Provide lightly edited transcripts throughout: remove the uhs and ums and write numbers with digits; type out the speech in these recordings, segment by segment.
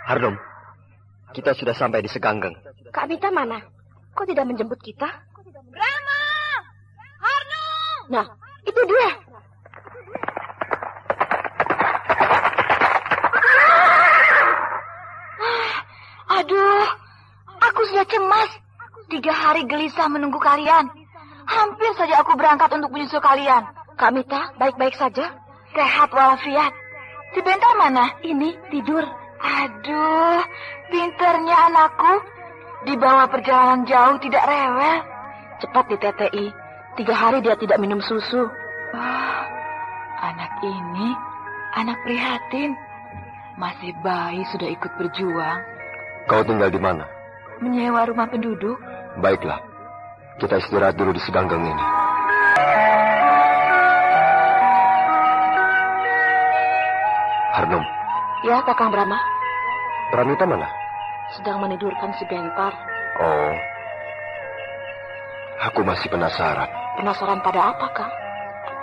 Harnum, kita sudah sampai di Seganggeng. Kak Mita mana? Kok tidak menjemput kita? Brahma! Harnum! Nah, itu dia. Aduh, aku sudah cemas. 3 hari gelisah menunggu kalian. Hampir saja aku berangkat untuk menyusul kalian. Kak Mita, baik-baik saja? Sehat walafiat. Si Bentar mana? Ini, tidur. Aduh, pinternya anakku. Di bawah perjalanan jauh tidak rewel. Cepat di TTI. 3 hari dia tidak minum susu. Anak ini, anak prihatin. Masih bayi sudah ikut berjuang. Kau tinggal di mana? Menyewa rumah penduduk. Baiklah, kita istirahat dulu di Seganggeng ini. Harnum. Ya, Kakang Brahma. Pramita mana? Sedang menidurkan si Bentar. Oh, aku masih penasaran. Penasaran pada apa, Kak?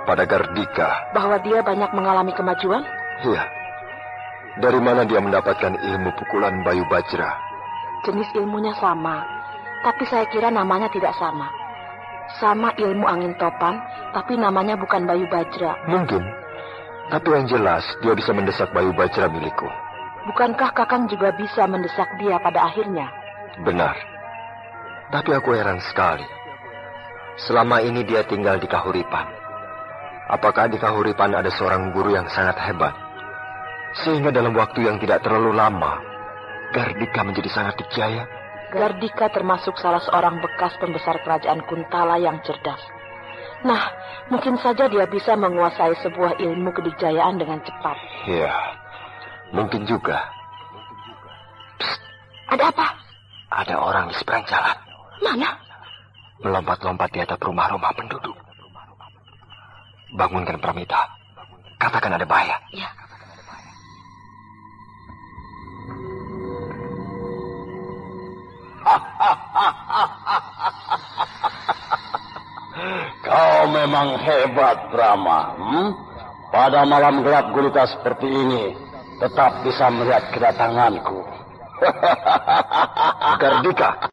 Pada Gardika. Bahwa dia banyak mengalami kemajuan? Iya. Dari mana dia mendapatkan ilmu pukulan Bayu Bajra? Jenis ilmunya sama, tapi saya kira namanya tidak sama. Sama ilmu angin topan, tapi namanya bukan Bayu Bajra. Mungkin. Tapi yang jelas, dia bisa mendesak Bayu Bajra milikku. Bukankah Kakang juga bisa mendesak dia pada akhirnya? Benar. Tapi aku heran sekali. Selama ini dia tinggal di Kahuripan. Apakah di Kahuripan ada seorang guru yang sangat hebat? Sehingga dalam waktu yang tidak terlalu lama, Gardika menjadi sangat dijaya. Gardika termasuk salah seorang bekas pembesar kerajaan Kuntala yang cerdas. Nah, mungkin saja dia bisa menguasai sebuah ilmu kedijayaan dengan cepat. Iya, mungkin juga. Psst, ada apa? Ada orang di seberang jalan. Mana? Melompat-lompat di atap rumah-rumah penduduk. Bangunkan Pramita. Katakan ada bahaya. Ya. Kau memang hebat, Brahma. Pada malam gelap gulita seperti ini, tetap bisa melihat kedatanganku. Gardika.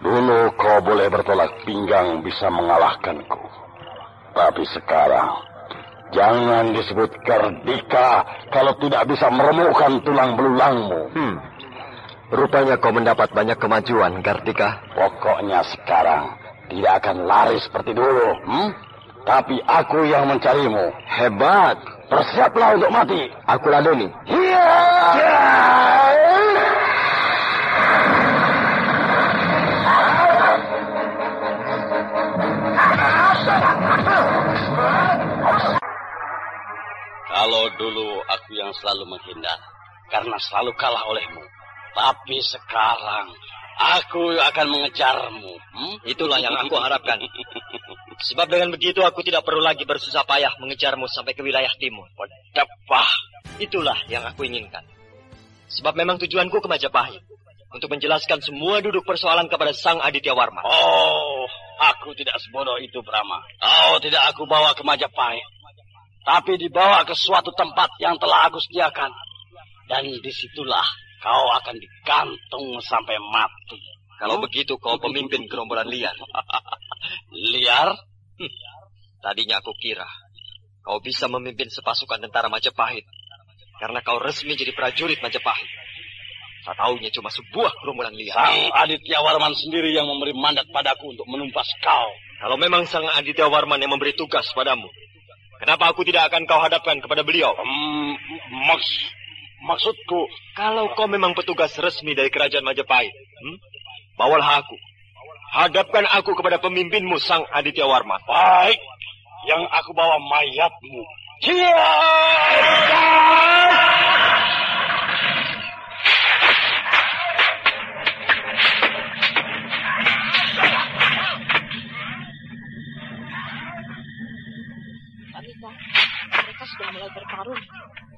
Dulu kau boleh bertolak pinggang bisa mengalahkanku. Tapi sekarang, jangan disebut Gardika kalau tidak bisa meremukkan tulang belulangmu. Rupanya kau mendapat banyak kemajuan, Gardika. Pokoknya sekarang tidak akan lari seperti dulu. Tapi aku yang mencarimu. Hebat. Bersiaplah untuk mati. Aku ladeni. Iya. Kalau dulu aku yang selalu menghindar karena selalu kalah olehmu. Tapi sekarang aku akan mengejarmu. Itulah yang aku harapkan. Sebab dengan begitu aku tidak perlu lagi bersusah payah mengejarmu sampai ke wilayah timur. Depah. Itulah yang aku inginkan. Sebab memang tujuanku ke Majapahit. Untuk menjelaskan semua duduk persoalan kepada Sang Aditya Warman. Oh, aku tidak sebodoh itu, Brahma. Kau tidak aku bawa ke Majapahit. Tapi dibawa ke suatu tempat yang telah aku sediakan. Dan disitulah kau akan digantung sampai mati. Kalau begitu kau pemimpin gerombolan liar. Liar? Tadinya aku kira kau bisa memimpin sepasukan tentara Majapahit. Karena kau resmi jadi prajurit Majapahit. Tak taunya cuma sebuah gerombolan liar. Sang Aditya Warman sendiri yang memberi mandat padaku untuk menumpas kau. Kalau memang Sang Aditya Warman yang memberi tugas padamu, kenapa aku tidak akan kau hadapkan kepada beliau? Maksudku, kalau kau memang petugas resmi dari kerajaan Majapahit, bawalah aku. Hadapkan aku kepada pemimpinmu, Sang Aditya Warman. Baik, yang aku bawa mayatmu. Mereka sudah mulai bertarung.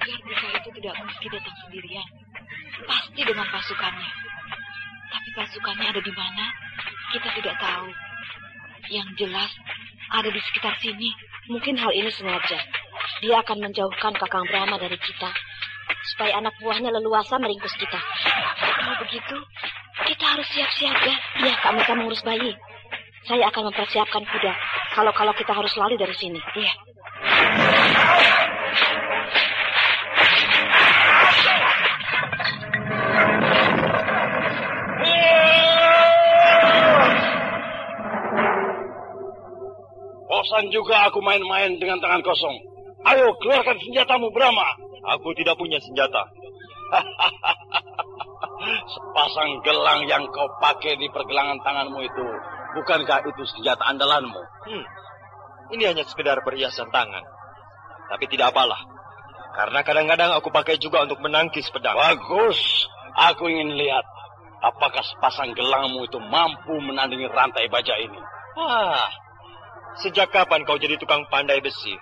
Gardika itu tidak mungkin datang sendirian. Pasti dengan pasukannya. Tapi pasukannya ada di mana? Kita tidak tahu. Yang jelas, ada di sekitar sini. Mungkin hal ini sengaja. dia akan menjauhkan Kakang Brahma dari kita, supaya anak buahnya leluasa meringkus kita. Kalau begitu, kita harus siap siaga. Iya, Kak Mita mengurus bayi. Saya akan mempersiapkan kuda, kalau kita harus lari dari sini. Iya. Bosan juga aku main-main dengan tangan kosong. Ayo, keluarkan senjatamu, Brahma. Aku tidak punya senjata. Sepasang gelang yang kau pakai di pergelangan tanganmu itu, bukankah itu senjata andalanmu? Ini hanya sekedar perhiasan tangan. Tapi tidak apalah. Karena kadang-kadang aku pakai juga untuk menangkis pedang. Bagus. Aku ingin lihat apakah sepasang gelangmu itu mampu menandingi rantai baja ini. Wah, sejak kapan kau jadi tukang pandai besi?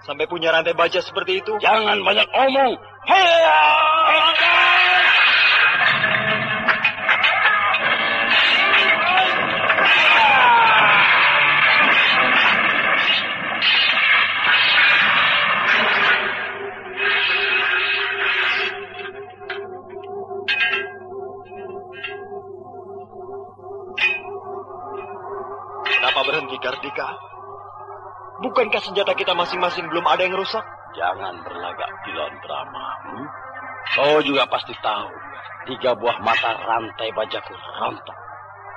Sampai punya rantai baja seperti itu? Jangan banyak omong. Heya! Kenapa berhenti, Kartika? Bukankah senjata kita masing-masing belum ada yang rusak? Jangan berlagak pilon, Brahma. Kau juga pasti tahu, 3 buah mata rantai bajaku rontok.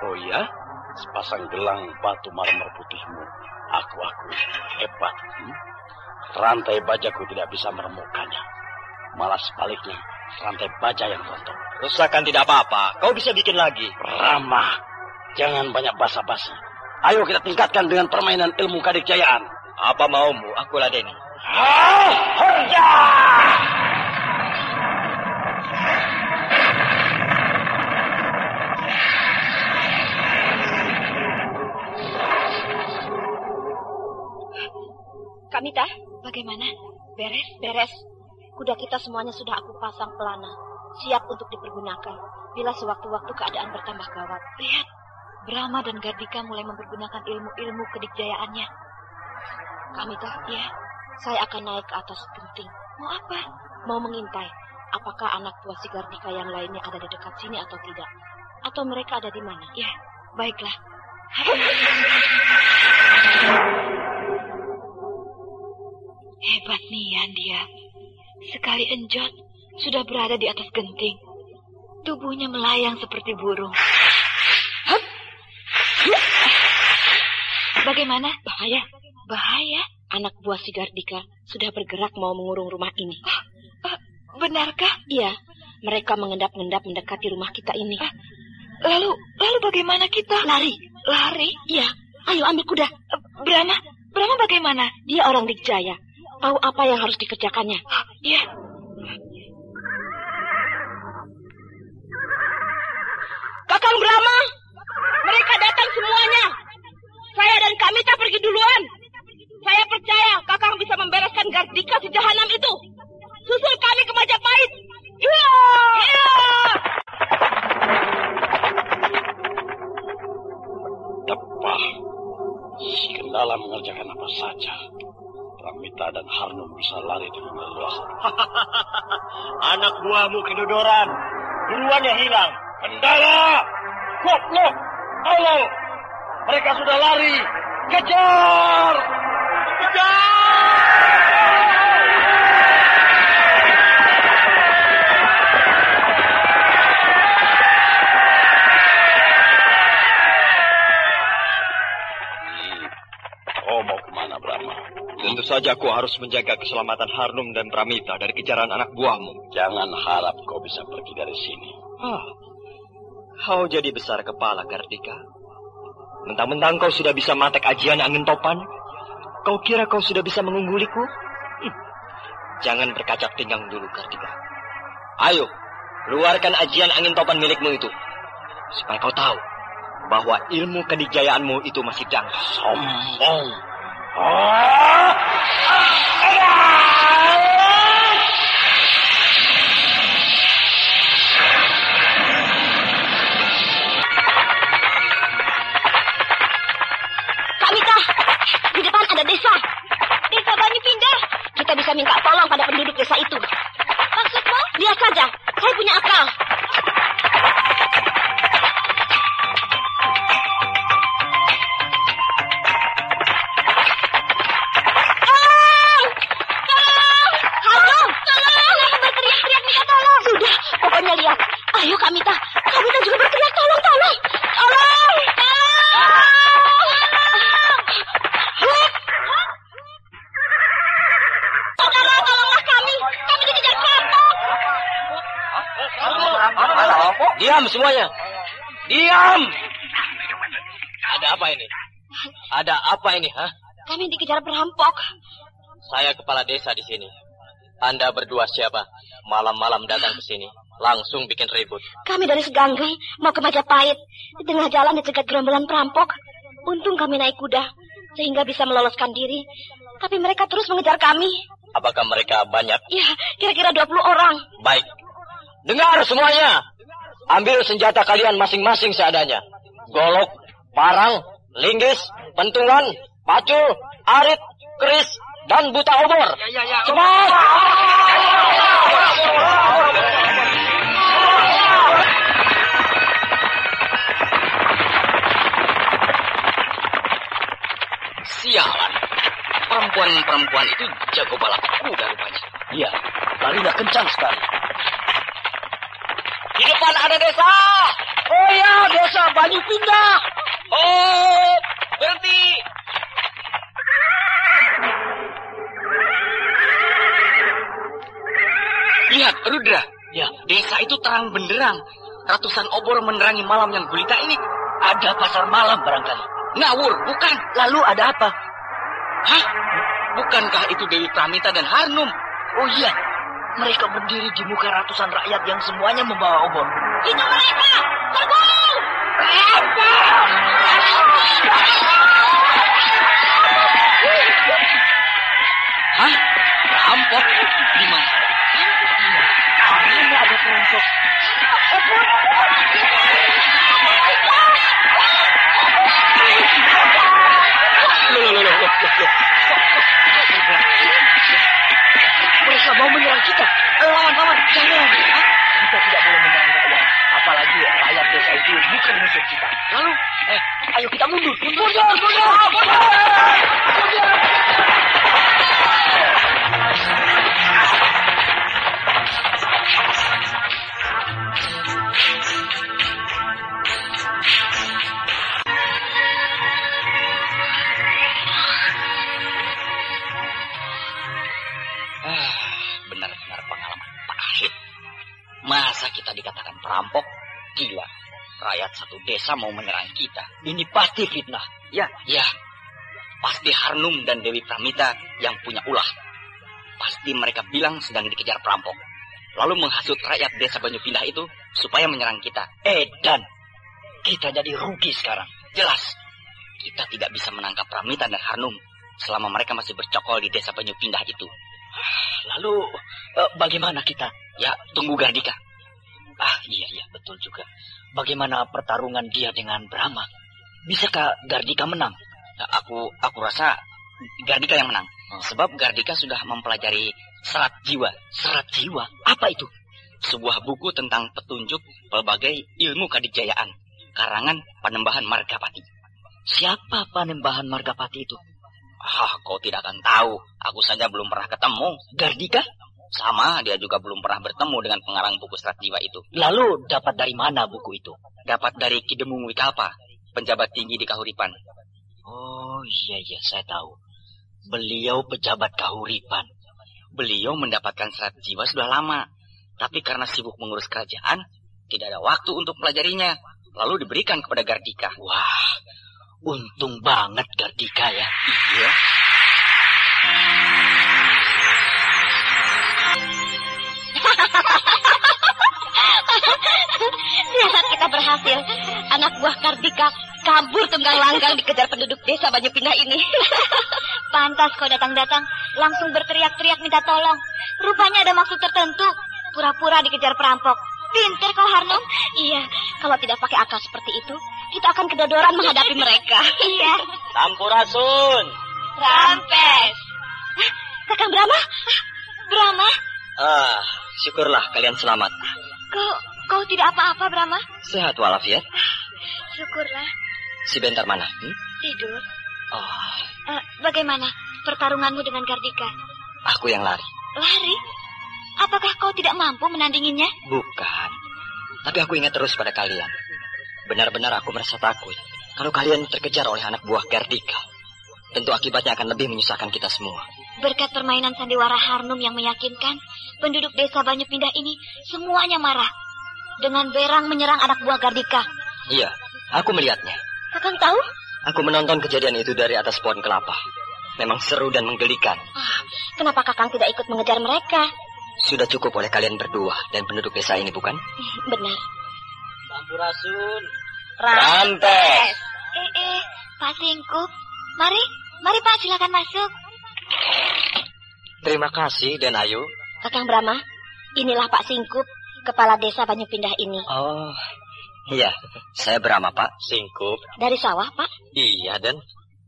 Oh iya? Sepasang gelang batu marmer putihmu, aku akui hebat. Rantai bajaku tidak bisa meremukkannya. Malah sebaliknya, rantai baja yang rontok. Rusakan tidak apa-apa, kau bisa bikin lagi. Brahma, jangan banyak basa-basi. Ayo kita tingkatkan dengan permainan ilmu kadikjayaan. Apa maumu, aku ladeni. Herja! Kak Mita, Bagaimana? Beres? beres. Kuda kita semuanya sudah aku pasang pelana, siap untuk dipergunakan bila sewaktu-waktu keadaan bertambah gawat. Lihat, Brahma dan Gardika mulai mempergunakan ilmu-ilmu kedikjayaannya. Kak Mita, Ya, saya akan naik ke atas genting. mau apa? Mau mengintai apakah anak buah si Gardika yang lainnya ada di dekat sini atau tidak. Atau mereka ada di mana. Ya, baiklah. Hebat Nian dia. Sekali enjot, sudah berada di atas genting. Tubuhnya melayang seperti burung. Hup! Bagaimana? Bahaya. Bahaya? Anak buah si Gardika sudah bergerak mau mengurung rumah ini. Benarkah? Iya, mereka mengendap-endap mendekati rumah kita ini. Lalu bagaimana kita? Lari. Lari? Iya, ayo ambil kuda. Brahma bagaimana? Dia orang Dikjaya. Tahu apa yang harus dikerjakannya. Iya. Kakang Brahma, mereka datang semuanya. Saya dan Kak Mita pergi duluan. Saya percaya Kakang bisa membereskan Gardika si jahanam itu. Susul kami ke Majapahit. Iya! Iya! Tepah. Si Kendala mengerjakan apa saja. Pramita dan Harnum bisa lari dengan leluasa. Anak buahmu kedodoran. Duluan ya hilang. Kendala! Goblok! Tolong! Mereka sudah lari! Kejar! Kau mau kemana, Brahma? Tentu saja aku harus menjaga keselamatan Harnum dan Pramita dari kejaran anak buahmu. Jangan harap kau bisa pergi dari sini. Kau jadi besar kepala, Gardika. Mentang-mentang kau sudah bisa matek ajian angin topan, kau kira kau sudah bisa mengungguliku? Jangan berkacak pinggang dulu, Gardika. Ayo, keluarkan ajian angin topan milikmu itu, supaya kau tahu bahwa ilmu kedikjayaanmu itu masih dangkal. Sombong. Kak Mita, di depan ada desa. Desa Banyu Pindah. Kita kita bisa minta tolong pada penduduk desa itu. Maksudmu? Lihat saja, saya punya akal. Pokoknya lihat, ayo Kamita juga berteriak tolong. Tolonglah kami dikejar perampok. Diam semuanya, diam. Ada apa ini, ha? Kami dikejar perampok. Saya kepala desa di sini. Anda berdua siapa? Malam-malam datang ke sini, langsung bikin ribut. Kami dari Seganggai mau ke Majapahit. Di tengah jalan dicegat gerombolan perampok. Untung kami naik kuda, sehingga bisa meloloskan diri. Tapi mereka terus mengejar kami. Apakah mereka banyak? Ya, kira-kira 20 orang. Baik. Dengar semuanya. Ambil senjata kalian masing-masing seadanya. Golok, parang, linggis, pentungan, pacul, arit, keris, dan buta obor. Cepat! Sialan. Perempuan itu jago balap kuda rupanya. Iya, larinya kencang sekali. Di depan ada desa. Oh ya, desa Banyu Pindah. Oh, berhenti. Lihat, Rudra. Ya, Desa itu terang benderang. Ratusan obor menerangi malam yang gulita ini. ada pasar malam barangkali. Ngawur, bukan. Lalu ada apa? Hah? Bukankah itu Dewi Pramita dan Harnum? Oh iya, mereka berdiri di muka ratusan rakyat yang semuanya membawa obor. Itu mereka! Terbang! Hah? Perampok? Di mana? Mana ada perampok? Mereka mau menyerang kita. Lawan, jangan. Kita tidak boleh menyerang rakyat. Apalagi rakyat desa itu bukan musuh kita. Lalu, ayo kita mundur. Benar-benar pengalaman pahit. Masa kita dikatakan perampok? Gila. Rakyat satu desa mau menyerang kita. Ini pasti fitnah. Ya. Pasti Harnum dan Dewi Pramita yang punya ulah. Pasti mereka bilang sedang dikejar perampok. Lalu menghasut rakyat desa Banyu Pindah itu supaya menyerang kita. Dan kita jadi rugi sekarang. Jelas. Kita tidak bisa menangkap Pramita dan Harnum selama mereka masih bercokol di desa Banyu Pindah itu. Lalu bagaimana kita? Ya, tunggu Gardika. Iya, betul juga. Bagaimana pertarungan dia dengan Brahma? Bisakah Gardika menang? Aku rasa Gardika yang menang. Sebab Gardika sudah mempelajari serat jiwa. Serat jiwa? Apa itu? Sebuah buku tentang petunjuk berbagai ilmu kadijayaan. Karangan Panembahan Margapati. Siapa Panembahan Margapati itu? Kau tidak akan tahu. Aku saja belum pernah ketemu. Gardika? Sama, dia juga belum pernah bertemu dengan pengarang buku serat jiwa itu. Lalu dapat dari mana buku itu? Dapat dari Ki Demung Wikalpa, penjabat tinggi di Kahuripan. Oh iya, saya tahu. Beliau pejabat Kahuripan. Beliau mendapatkan serat jiwa sudah lama. Tapi karena sibuk mengurus kerajaan, tidak ada waktu untuk pelajarinya. Lalu diberikan kepada Gardika. Wah, untung banget Gardika ya. Iya. Siasat kita berhasil. Anak buah Gardika kabur tunggang langgang dikejar penduduk desa Banyu Pindah ini. Pantas kau datang-datang langsung berteriak-teriak minta tolong. Rupanya ada maksud tertentu. Pura-pura dikejar perampok. Pinter kau, Harnum. Iya, kalau tidak pakai akal seperti itu, kita akan kedodoran menghadapi mereka. Iya. Sampurasun. Rampes. Kakang Brahma? Brahma, Syukurlah kalian selamat. kau tidak apa-apa, Brahma? Sehat walafiat. Syukurlah. Si Bentar mana? Tidur. Oh, Bagaimana pertarunganmu dengan Gardika? aku yang lari. Lari? Apakah kau tidak mampu menandinginya? Bukan. Tapi aku ingat terus pada kalian. Benar-benar aku merasa takut kalau kalian terkejar oleh anak buah Gardika. Tentu akibatnya akan lebih menyusahkan kita semua. Berkat permainan sandiwara Harnum yang meyakinkan, penduduk desa Banyu Pindah ini semuanya marah. Dengan berang menyerang anak buah Gardika. Iya, aku melihatnya. Kakang tahu? Aku menonton kejadian itu dari atas pohon kelapa. Memang seru dan menggelikan. Kenapa Kakang tidak ikut mengejar mereka? Sudah cukup oleh kalian berdua dan penduduk desa ini, bukan? Benar. Sampurasun. Rampes. Pak Singkup. Mari Pak, silakan masuk. Terima kasih, Den Ayu. Kakang Brahma, inilah Pak Singkup, kepala desa Banyu Pindah ini. Oh, iya. Saya Brahma, Pak. Singkup. Dari sawah, Pak? Iya, Den.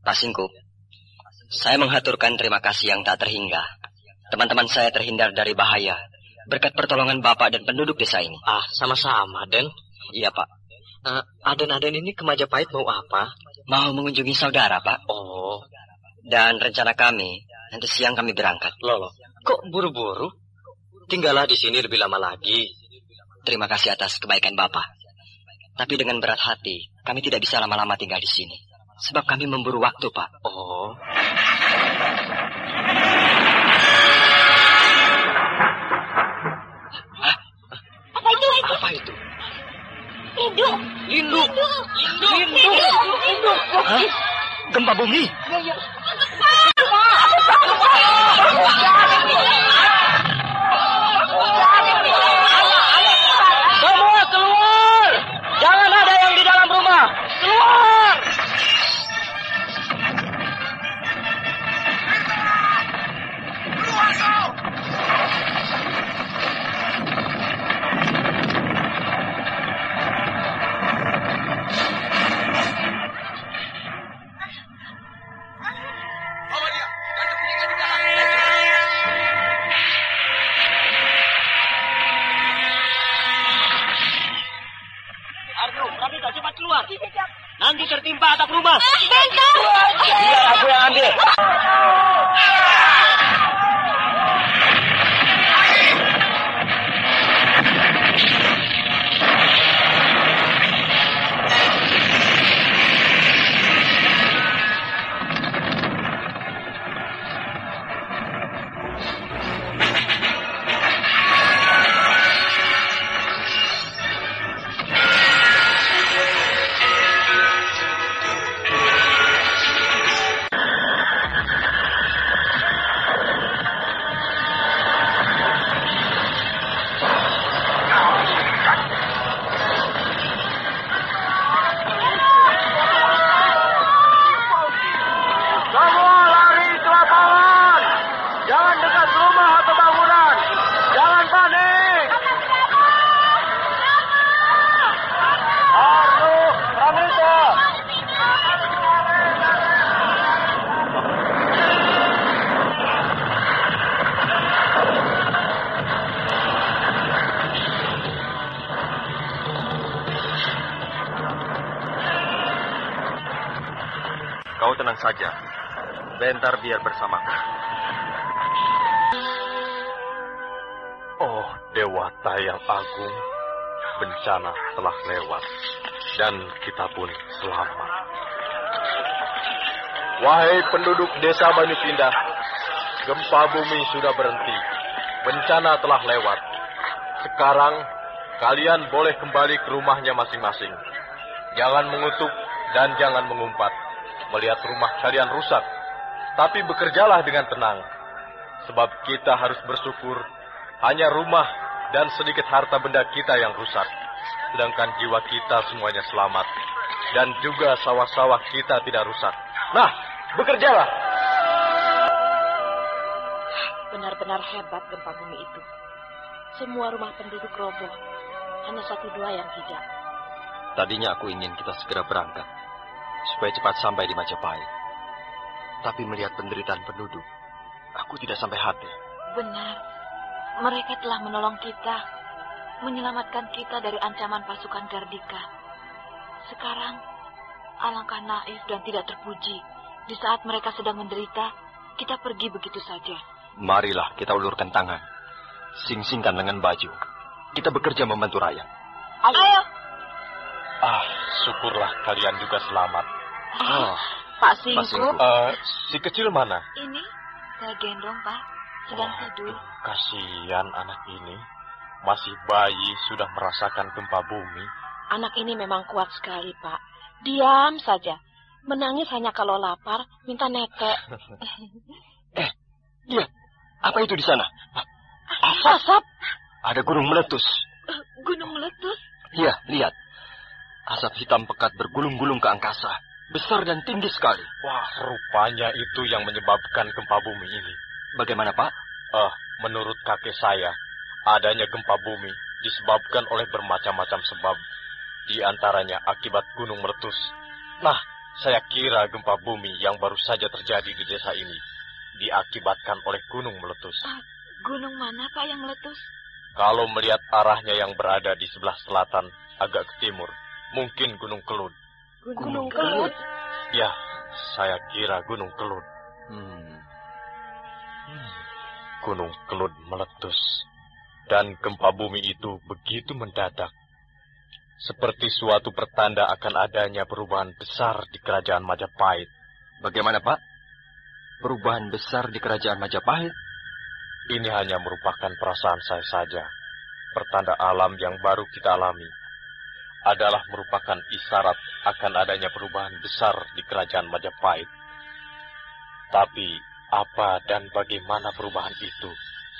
Pak Singkup, saya menghaturkan terima kasih yang tak terhingga. Teman-teman saya terhindar dari bahaya berkat pertolongan Bapak dan penduduk desa ini. Sama-sama, Den. Iya, Pak. Aden-aden ini ke Majapahit mau apa? Mau mengunjungi saudara, Pak. Oh, Dan rencana kami, nanti siang kami berangkat. Lolo. Kok buru-buru? Tinggallah di sini lebih lama lagi. Terima kasih atas kebaikan Bapak. Tapi dengan berat hati, kami tidak bisa lama-lama tinggal di sini. Sebab kami memburu waktu, Pak. Oh. Apa itu? Lindu. Hah? Gempa bumi? Semua keluar! Jangan ada yang di dalam rumah. Keluar! Nanti tertimpa atap rumah. Bentar! Biar aku yang ambil. Kau tenang saja. Bentar biar bersamaku. Oh, Dewata yang agung, bencana telah lewat, dan kita pun selamat. Wahai penduduk desa Banyu Pindah, gempa bumi sudah berhenti, bencana telah lewat. Sekarang, kalian boleh kembali ke rumahnya masing-masing. Jangan mengutuk dan jangan mengumpat, melihat rumah kalian rusak. Tapi bekerjalah dengan tenang, sebab kita harus bersyukur hanya rumah dan sedikit harta benda kita yang rusak, sedangkan jiwa kita semuanya selamat, dan juga sawah-sawah kita tidak rusak. Nah, bekerjalah. Benar-benar hebat gempa bumi itu. Semua rumah penduduk roboh, hanya 1-2 yang tidak. Tadinya aku ingin kita segera berangkat, supaya cepat sampai di Majapahit. Tapi melihat penderitaan penduduk, aku tidak sampai hati. Benar. Mereka telah menolong kita, menyelamatkan kita dari ancaman pasukan Gardika. Sekarang, alangkah naif dan tidak terpuji. Di saat mereka sedang menderita, kita pergi begitu saja. Marilah kita ulurkan tangan, sing-singkan lengan baju. Kita bekerja membantu rakyat. Ayo. Syukurlah kalian juga selamat. Pak Singkup. Si kecil mana? Ini, saya gendong, Pak. Sedang tidur. Kasihan anak ini. Masih bayi sudah merasakan gempa bumi. Anak ini memang kuat sekali, Pak. Diam saja. Menangis hanya kalau lapar, minta netek. Lihat, apa itu di sana? Asap. Ada gunung meletus. Gunung meletus? Iya, lihat. Asap hitam pekat bergulung-gulung ke angkasa. Besar dan tinggi sekali. Wah, rupanya itu yang menyebabkan gempa bumi ini. Bagaimana, Pak? Menurut kakek saya, adanya gempa bumi disebabkan oleh bermacam-macam sebab. Di antaranya akibat gunung meletus. Nah, saya kira gempa bumi yang baru saja terjadi di desa ini diakibatkan oleh gunung meletus. Gunung mana, Pak, yang meletus? Kalau melihat arahnya yang berada di sebelah selatan, agak ke timur, mungkin Gunung Kelut. Gunung Kelut? Ya, saya kira Gunung Kelut. Gunung Kelut meletus. Dan gempa bumi itu begitu mendadak. Seperti suatu pertanda akan adanya perubahan besar di kerajaan Majapahit. Bagaimana, Pak? Perubahan besar di kerajaan Majapahit? Ini hanya merupakan perasaan saya saja. Pertanda alam yang baru kita alami adalah merupakan isyarat akan adanya perubahan besar di kerajaan Majapahit. Tapi apa dan bagaimana perubahan itu,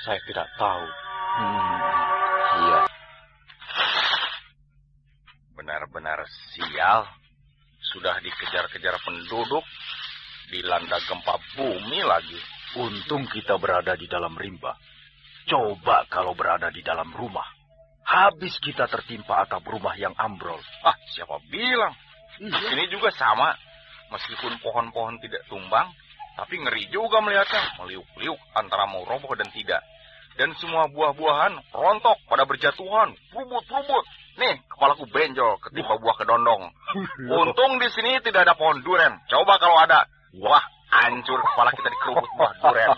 saya tidak tahu. Iya. Benar-benar sial. Sudah dikejar-kejar penduduk, dilanda gempa bumi lagi. Untung kita berada di dalam rimba. Coba kalau berada di dalam rumah. Habis kita tertimpa atap rumah yang ambrol. Siapa bilang? Ini juga sama. Meskipun pohon-pohon tidak tumbang, tapi ngeri juga melihatnya. Meliuk-liuk antara mau roboh dan tidak. Dan semua buah-buahan rontok pada berjatuhan. Rubut-rubut. Nih, kepalaku benjol ketimpa buah kedondong. Untung di sini tidak ada pohon duren. Coba kalau ada. Wah, hancur kepala kita dikerubut buah duren.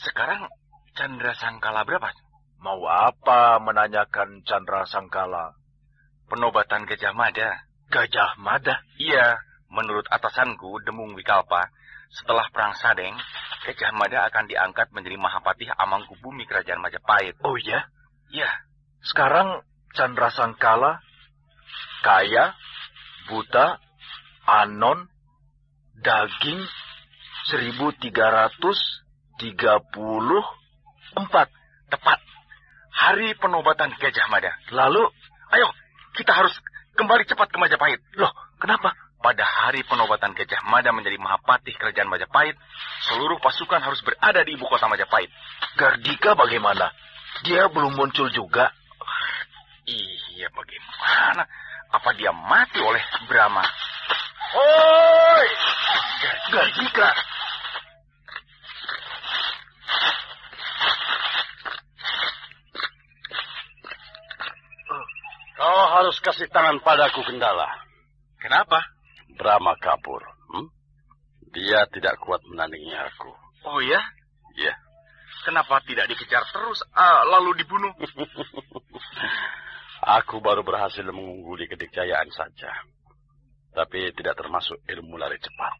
Sekarang Chandra Sangkala berapa? Mau apa menanyakan Chandra Sangkala? Penobatan Gajah Mada. Gajah Mada? Iya, menurut atasanku, Demung Wikalpa, setelah Perang Sadeng, Gajah Mada akan diangkat menjadi Mahapatih Amangkubumi Kerajaan Majapahit. Oh ya? Iya. Sekarang Chandra Sangkala kaya, buta, anon, daging 1334. Tepat. Hari penobatan Gajah Mada. Lalu, ayo, kita harus kembali cepat ke Majapahit. Loh, kenapa? Pada hari penobatan Gajah Mada menjadi Mahapatih Kerajaan Majapahit, seluruh pasukan harus berada di ibu kota Majapahit. Gardika bagaimana? Dia belum muncul juga. Iya, bagaimana? Apa dia mati oleh Brahma? Oi! Gardika! Kau harus kasih tangan padaku, Gendala. Kenapa? Brahma kabur. Dia tidak kuat menandingi aku. Oh ya? Iya. Kenapa tidak dikejar terus, lalu dibunuh? Aku baru berhasil mengungguli kedikjayaan saja. Tapi tidak termasuk ilmu lari cepat.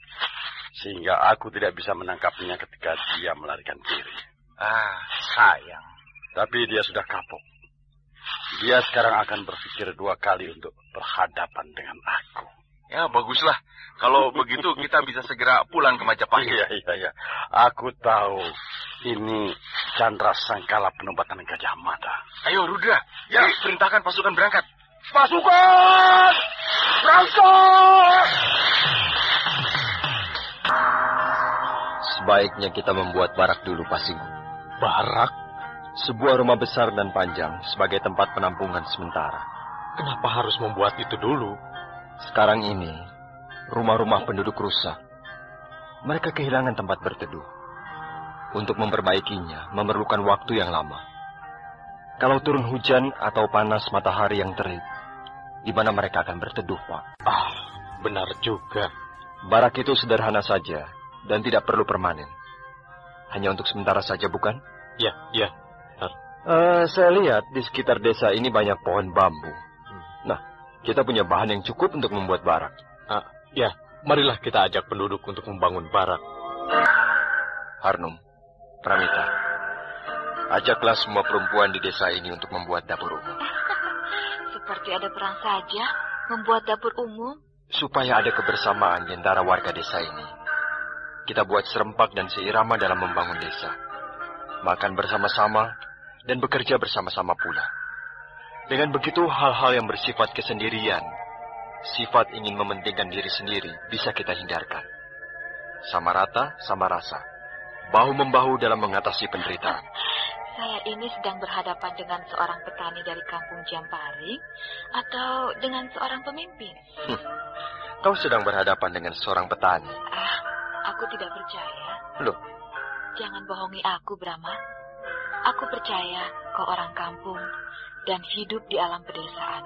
Sehingga aku tidak bisa menangkapnya ketika dia melarikan diri. Sayang. Tapi dia sudah kapok. Dia sekarang akan berpikir 2 kali untuk berhadapan dengan aku. Ya, baguslah. Kalau begitu kita bisa segera pulang ke Majapahit. Iya. Aku tahu ini Chandra Sangkala penobatan Gajah Mada. Ayo, Rudra. Ya, perintahkan pasukan berangkat. Pasukan! Berangkat! Sebaiknya kita membuat barak dulu, Pak Singkup. Barak? Sebuah rumah besar dan panjang sebagai tempat penampungan sementara. Kenapa harus membuat itu dulu? Sekarang ini, Rumah-rumah penduduk rusak. Mereka kehilangan tempat berteduh. Untuk memperbaikinya memerlukan waktu yang lama. Kalau turun hujan atau panas matahari yang terik, di mana mereka akan berteduh, Pak? Benar juga. Barak itu sederhana saja dan tidak perlu permanen. Hanya untuk sementara saja, bukan? Ya. Saya lihat di sekitar desa ini banyak pohon bambu. Nah, kita punya bahan yang cukup untuk membuat barak. Ya, marilah kita ajak penduduk untuk membangun barak. Harnum, Pramita, ajaklah semua perempuan di desa ini untuk membuat dapur umum. Seperti ada perang saja, membuat dapur umum. Supaya ada kebersamaan di antara warga desa ini. Kita buat serempak dan seirama dalam membangun desa. Makan bersama-sama dan bekerja bersama-sama pula. Dengan begitu hal-hal yang bersifat kesendirian, sifat ingin mementingkan diri sendiri bisa kita hindarkan. Sama rata, sama rasa. Bahu-membahu dalam mengatasi penderitaan. Saya ini sedang berhadapan dengan seorang petani dari kampung Jamparing atau dengan seorang pemimpin? Kau sedang berhadapan dengan seorang petani. Aku tidak percaya. Loh? Jangan bohongi aku, Brahma. Aku percaya kau orang kampung dan hidup di alam pedesaan.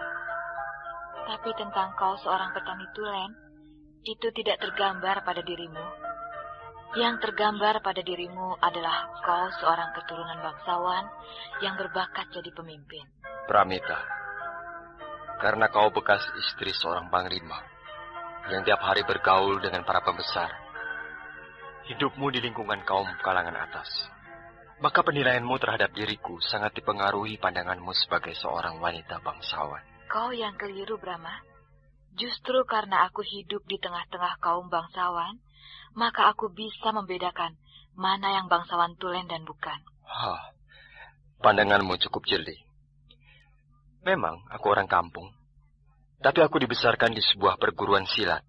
Tapi tentang kau seorang petani tulen, itu tidak tergambar pada dirimu. Yang tergambar pada dirimu adalah kau seorang keturunan bangsawan yang berbakat jadi pemimpin. Pramita, karena kau bekas istri seorang panglima yang tiap hari bergaul dengan para pembesar, hidupmu di lingkungan kaum kalangan atas, maka penilaianmu terhadap diriku sangat dipengaruhi pandanganmu sebagai seorang wanita bangsawan. Kau yang keliru, Brahma. Justru karena aku hidup di tengah-tengah kaum bangsawan, maka aku bisa membedakan mana yang bangsawan tulen dan bukan. Pandanganmu cukup jeli. Memang aku orang kampung, tapi aku dibesarkan di sebuah perguruan silat.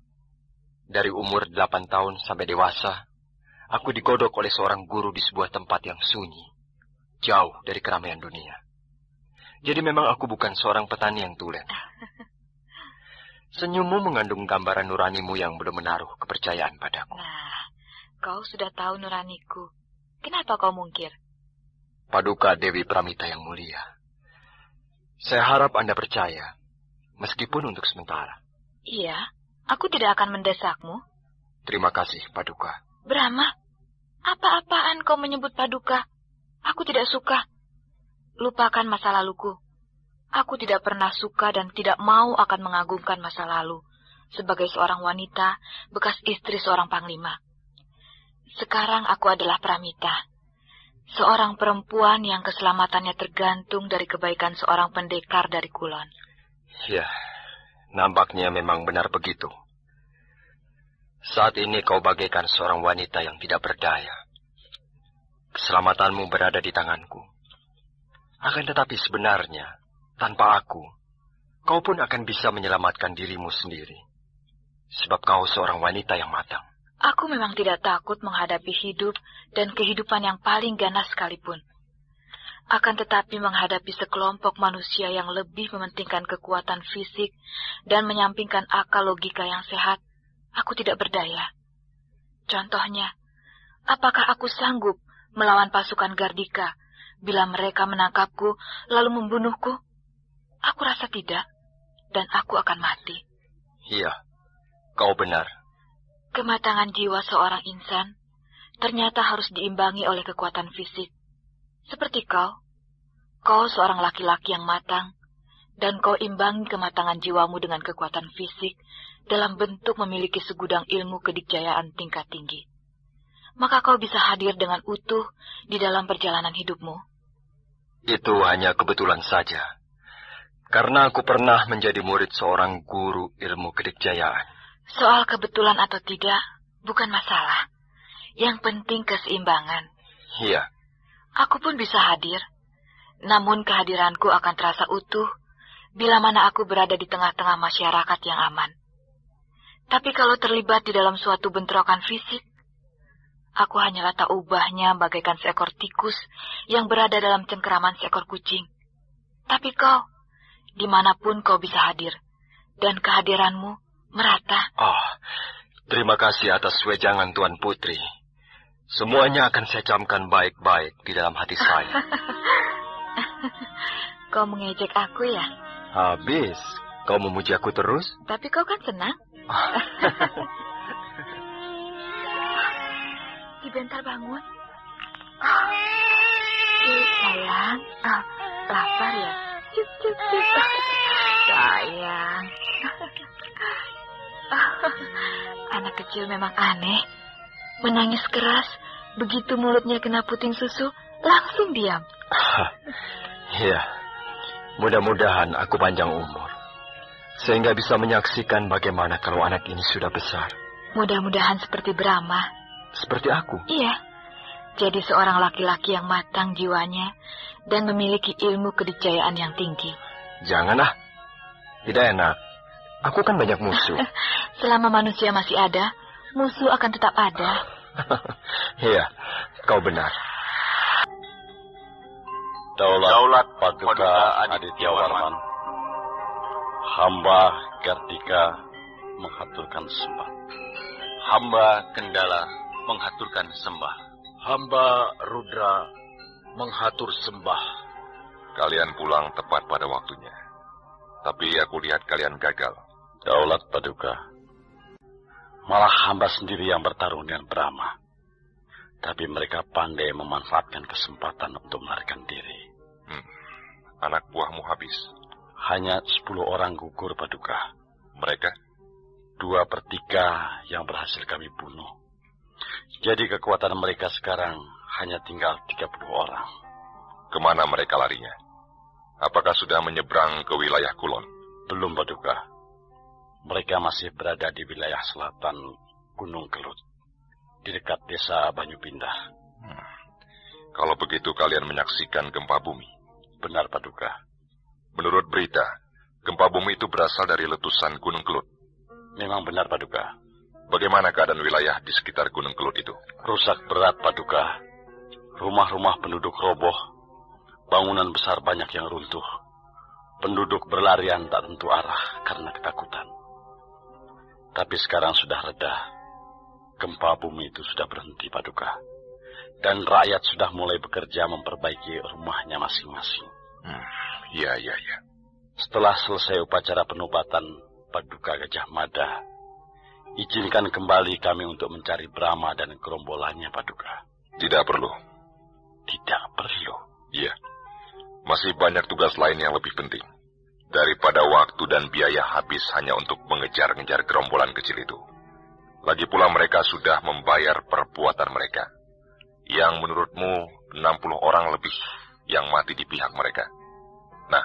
Dari umur 8 tahun sampai dewasa, aku digodok oleh seorang guru di sebuah tempat yang sunyi, jauh dari keramaian dunia. Jadi memang aku bukan seorang petani yang tulen. Senyummu mengandung gambaran nuranimu yang belum menaruh kepercayaan padaku. Nah, kau sudah tahu nuraniku. Kenapa kau mungkir? Paduka Dewi Pramita yang mulia, saya harap Anda percaya, meskipun untuk sementara. Iya, aku tidak akan mendesakmu. Terima kasih, Paduka. Brahma, apa-apaan kau menyebut Paduka? Aku tidak suka. Lupakan masa laluku. Aku tidak pernah suka dan tidak mau akan mengagungkan masa lalu sebagai seorang wanita bekas istri seorang panglima. Sekarang aku adalah Pramita, seorang perempuan yang keselamatannya tergantung dari kebaikan seorang pendekar dari Kulon. Ya, nampaknya memang benar begitu. Saat ini kau bagaikan seorang wanita yang tidak berdaya. Keselamatanmu berada di tanganku. Akan tetapi sebenarnya, tanpa aku, kau pun akan bisa menyelamatkan dirimu sendiri. Sebab kau seorang wanita yang matang. Aku memang tidak takut menghadapi hidup dan kehidupan yang paling ganas sekalipun. Akan tetapi menghadapi sekelompok manusia yang lebih mementingkan kekuatan fisik dan menyampingkan akal logika yang sehat, aku tidak berdaya. Contohnya, apakah aku sanggup melawan pasukan Gardika bila mereka menangkapku lalu membunuhku? Aku rasa tidak, dan aku akan mati. Iya, kau benar. Kematangan jiwa seorang insan ternyata harus diimbangi oleh kekuatan fisik. Seperti kau seorang laki-laki yang matang, dan kau imbangi kematangan jiwamu dengan kekuatan fisik dalam bentuk memiliki segudang ilmu kedikjayaan tingkat tinggi. Maka kau bisa hadir dengan utuh di dalam perjalanan hidupmu. Itu hanya kebetulan saja. Karena aku pernah menjadi murid seorang guru ilmu kedikjayaan. Soal kebetulan atau tidak, bukan masalah. Yang penting keseimbangan. Iya. Aku pun bisa hadir. Namun kehadiranku akan terasa utuh bila mana aku berada di tengah-tengah masyarakat yang aman. Tapi kalau terlibat di dalam suatu bentrokan fisik, aku hanyalah tak ubahnya bagaikan seekor tikus yang berada dalam cengkeraman seekor kucing. Tapi kau, dimanapun kau bisa hadir, dan kehadiranmu merata. Oh, terima kasih atas wejangan Tuan Putri. Semuanya akan saya camkan baik-baik di dalam hati saya. Kau mengejek aku ya? Habis, kau memuji aku terus? Tapi kau kan senang. Bentar bangun. Sayang, lapar ya? Cip. Sayang. Anak kecil memang aneh. Menangis keras, begitu mulutnya kena puting susu, langsung diam. Iya, mudah-mudahan aku panjang umur. Sehingga bisa menyaksikan bagaimana kalau anak ini sudah besar. Mudah-mudahan seperti Brahma. Seperti aku? Iya. Jadi seorang laki-laki yang matang jiwanya dan memiliki ilmu kedikjayaan yang tinggi. Janganlah. Tidak enak. Aku kan banyak musuh. Selama manusia masih ada, musuh akan tetap ada. Iya, kau benar. Daulat Paduka Aditya Warman. Hamba Kartika menghaturkan sembah. Hamba Kendala menghaturkan sembah. Hamba Rudra menghatur sembah. Kalian pulang tepat pada waktunya. Tapi aku lihat kalian gagal. Daulat Paduka. Malah hamba sendiri yang bertarung dengan Brahma. Tapi mereka pandai memanfaatkan kesempatan untuk melarikan diri. Anak buahmu habis. Hanya 10 orang gugur, Paduka. Mereka? 2/3 yang berhasil kami bunuh. Jadi kekuatan mereka sekarang hanya tinggal 30 orang. Kemana mereka larinya? Apakah sudah menyeberang ke wilayah Kulon? Belum, Paduka. Mereka masih berada di wilayah selatan Gunung Kelut, di dekat desa Banyupindah. Kalau begitu kalian menyaksikan gempa bumi? Benar, Paduka. Menurut berita, gempa bumi itu berasal dari letusan Gunung Kelut. Memang benar, Paduka. Bagaimana keadaan wilayah di sekitar Gunung Kelut itu? Rusak berat, Paduka. Rumah-rumah penduduk roboh. Bangunan besar banyak yang runtuh. Penduduk berlarian tak tentu arah karena ketakutan. Tapi sekarang sudah reda. Gempa bumi itu sudah berhenti, Paduka. Dan rakyat sudah mulai bekerja memperbaiki rumahnya masing-masing. Iya. Setelah selesai upacara penobatan Paduka Gajah Mada, izinkan kembali kami untuk mencari Brahma dan gerombolannya, Paduka. Tidak perlu. Tidak perlu? Iya. Masih banyak tugas lain yang lebih penting. Daripada waktu dan biaya habis hanya untuk mengejar-ngejar gerombolan kecil itu. Lagi pula mereka sudah membayar perbuatan mereka. Yang menurutmu 60 orang lebih yang mati di pihak mereka. Nah,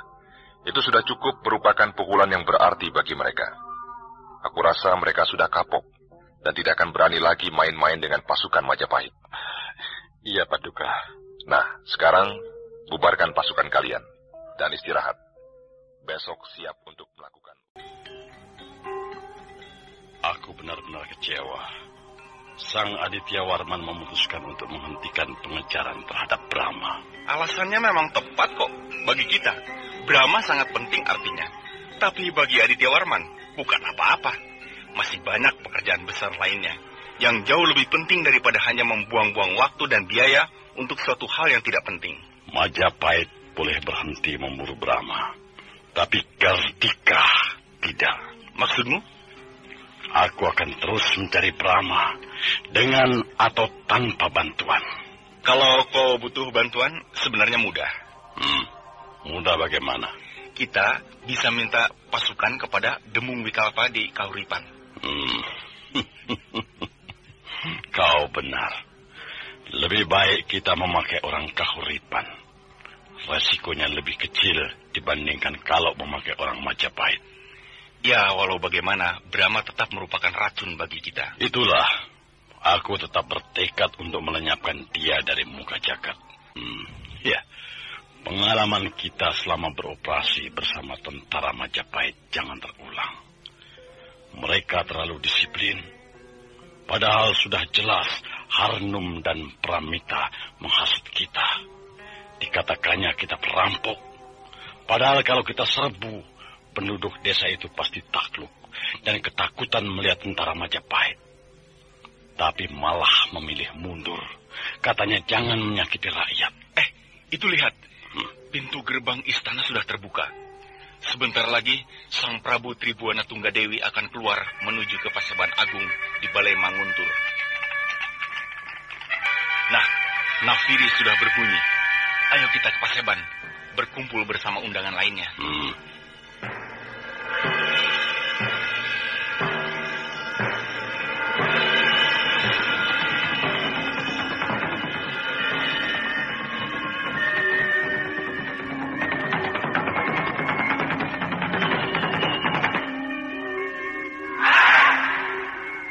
itu sudah cukup merupakan pukulan yang berarti bagi mereka. Aku rasa mereka sudah kapok dan tidak akan berani lagi main-main dengan pasukan Majapahit. Iya, Paduka. Nah, sekarang bubarkan pasukan kalian dan istirahat. Besok siap untuk melakukan. Aku benar-benar kecewa. Sang Aditya Warman memutuskan untuk menghentikan pengejaran terhadap Brahma. Alasannya memang tepat kok bagi kita. Brahma sangat penting artinya. Tapi bagi Aditya Warman bukan apa-apa. Masih banyak pekerjaan besar lainnya yang jauh lebih penting daripada hanya membuang-buang waktu dan biaya untuk suatu hal yang tidak penting. Majapahit boleh berhenti memburu Brahma, tapi Kartika tidak. Maksudmu? Aku akan terus mencari Brahma dengan atau tanpa bantuan. Kalau kau butuh bantuan, sebenarnya mudah. Mudah bagaimana? Kita bisa minta pasukan kepada Demung Wikalpa di Kahuripan. Kau benar. Lebih baik kita memakai orang Kahuripan. Resikonya lebih kecil dibandingkan kalau memakai orang Majapahit. Ya, walau bagaimana, Brahma tetap merupakan racun bagi kita. Itulah, aku tetap bertekad untuk melenyapkan dia dari muka jagat. Ya, pengalaman kita selama beroperasi bersama tentara Majapahit jangan terulang. Mereka terlalu disiplin. Padahal sudah jelas Harnum dan Pramita menghasut kita. Dikatakannya kita perampok. Padahal kalau kita serbu, penduduk desa itu pasti takluk. dan ketakutan melihat tentara Majapahit. Tapi malah memilih mundur. Katanya jangan menyakiti rakyat. Itu lihat. Pintu gerbang istana sudah terbuka. Sebentar lagi, Sang Prabu Tribuana Tunggadewi akan keluar menuju ke Paseban Agung di Balai Manguntur. Nah, nafiri sudah berbunyi. Ayo kita ke Paseban, berkumpul bersama undangan lainnya.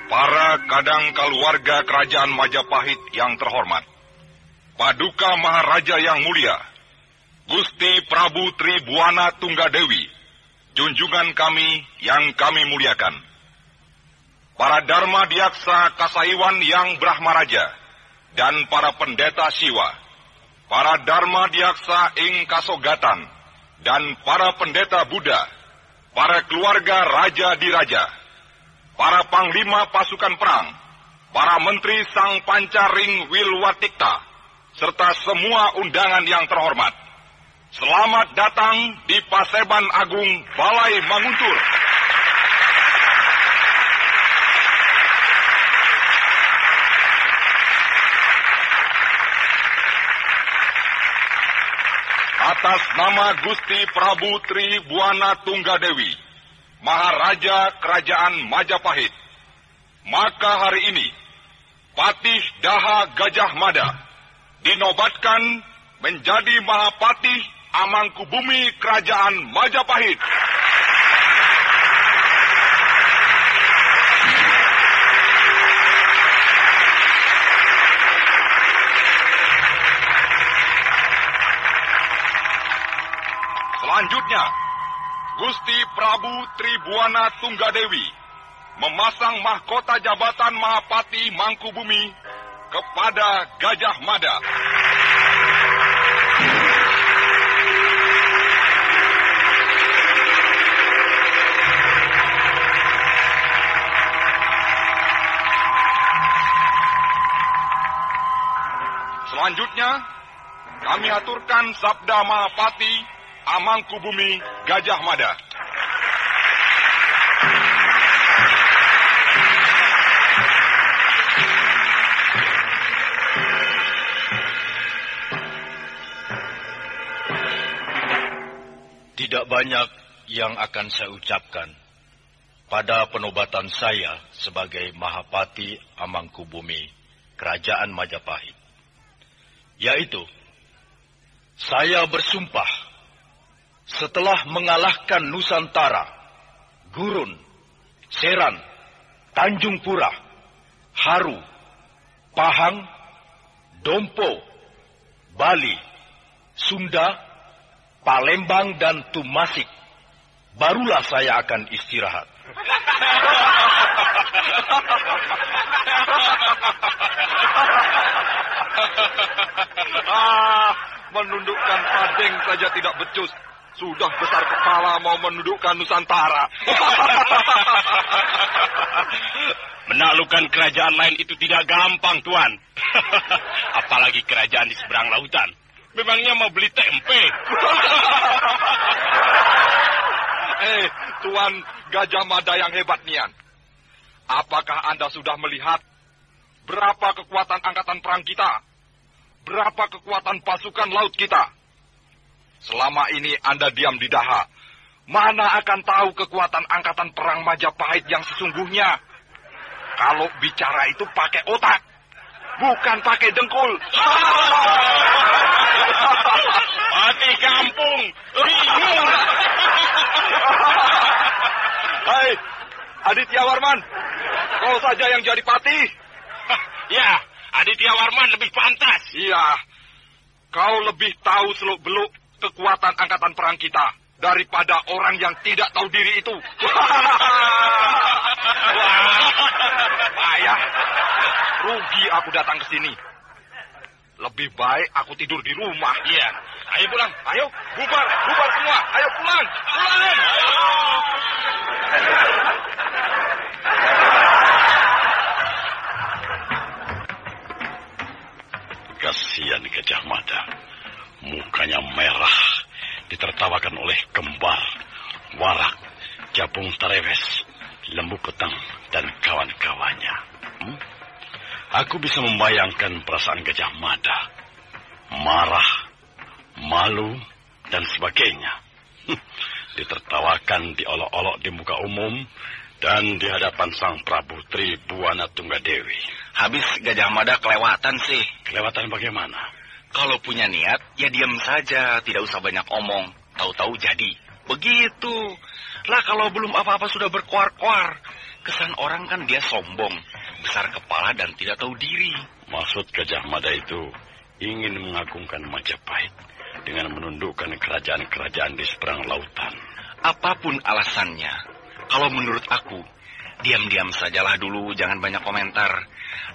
Para kadang keluarga kerajaan Majapahit yang terhormat, Paduka Maharaja yang mulia, Gusti Prabu Tribuana Tunggadewi, junjungan kami yang kami muliakan. Para Dharma Diaksa Kasaiwan yang Brahmaraja, dan para pendeta Siwa, para Dharma Diaksa ing Kasogatan, dan para pendeta Buddha, para keluarga Raja Diraja, para panglima pasukan perang, para menteri Sang Pancaring Wilwatikta, serta semua undangan yang terhormat. Selamat datang di Paseban Agung Balai Manguntur. Atas nama Gusti Prabu Tribuana Tunggadewi, Maharaja Kerajaan Majapahit, maka hari ini Patih Daha Gajah Mada dinobatkan menjadi Mahapatih Amangkubumi Kerajaan Majapahit. Selanjutnya, Gusti Prabu Tribuana Tunggadewi memasang mahkota jabatan Mahapati Mangkubumi kepada Gajah Mada. Selanjutnya, kami aturkan Sabda Mahapati Amangkubumi Gajah Mada. Tidak banyak yang akan saya ucapkan pada penobatan saya sebagai Mahapati Amangkubumi Kerajaan Majapahit. Yaitu, saya bersumpah setelah mengalahkan Nusantara, Gurun, Seran, Tanjung Pura, Haru, Pahang, Dompo, Bali, Sunda, Palembang, dan Tumasik, barulah saya akan istirahat. Menundukkan Padeng saja tidak becus. Sudah besar kepala mau menundukkan Nusantara. Menaklukkan kerajaan lain itu tidak gampang, Tuan. Apalagi kerajaan di seberang lautan. Memangnya mau beli tempe? Tuan Gajah Mada yang hebat nian. Apakah Anda sudah melihat berapa kekuatan angkatan perang kita? Berapa kekuatan pasukan laut kita? Selama ini Anda diam di Daha. Mana akan tahu kekuatan angkatan perang Majapahit yang sesungguhnya? Kalau bicara itu pakai otak, bukan pakai dengkul. Mati kampung, bingung. Hai, Aditya Warman, kau saja yang jadi patih. Ya, Aditya Warman lebih pantas. Iya, kau lebih tahu seluk-beluk kekuatan angkatan perang kita daripada orang yang tidak tahu diri itu. Payah, rugi aku datang ke sini. Lebih baik aku tidur di rumah. Iya. Ayo pulang. Ayo, bubar semua. Ayo pulang. Ayo. Kasihan Gajah Mada. Mukanya merah. Ditertawakan oleh Kembar, Warak, Jabung Tarewes, Lembu Petang, dan kawan-kawannya. Aku bisa membayangkan perasaan Gajah Mada. Marah, malu, dan sebagainya. Ditertawakan, diolok-olok di muka umum, dan di hadapan Sang Prabu Tribuana Tunggadewi. Habis Gajah Mada kelewatan sih. Kelewatan bagaimana? Kalau punya niat, ya diam saja, tidak usah banyak omong. Tahu-tahu jadi. Begitu. Lah kalau belum apa-apa sudah berkoar-koar. Kesan orang kan dia sombong, besar kepala dan tidak tahu diri. Maksud Gajah Mada itu ingin mengagungkan Majapahit dengan menundukkan kerajaan-kerajaan di seberang lautan. Apapun alasannya, kalau menurut aku, diam-diam sajalah dulu, jangan banyak komentar.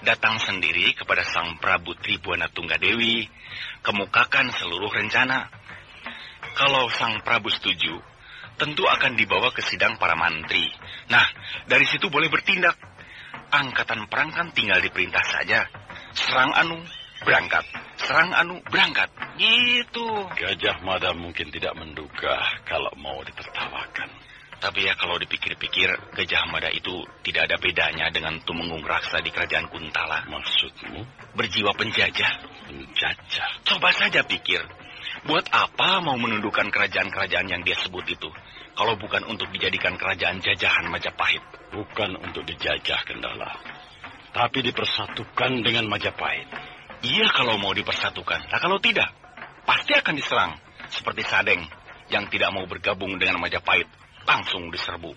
Datang sendiri kepada Sang Prabu Tribuana Tunggadewi, kemukakan seluruh rencana. Kalau Sang Prabu setuju, tentu akan dibawa ke sidang para mantri. Nah, dari situ boleh bertindak. Angkatan perang kan tinggal diperintah saja. Serang anu, berangkat. Serang anu, berangkat. Gitu. Gajah Mada mungkin tidak menduga kalau mau ditertawakan. Tapi ya kalau dipikir-pikir, Gajah Mada itu tidak ada bedanya dengan Tumenggung Raksa di kerajaan Kuntala. Maksudmu? Berjiwa penjajah. Penjajah? Coba saja pikir. Buat apa mau menundukkan kerajaan-kerajaan yang dia sebut itu? Kalau bukan untuk dijadikan kerajaan jajahan Majapahit. Bukan untuk dijajah, Kendala. Tapi dipersatukan dengan Majapahit. Iya kalau mau dipersatukan. Nah kalau tidak, pasti akan diserang. Seperti Sadeng yang tidak mau bergabung dengan Majapahit. Langsung diserbu.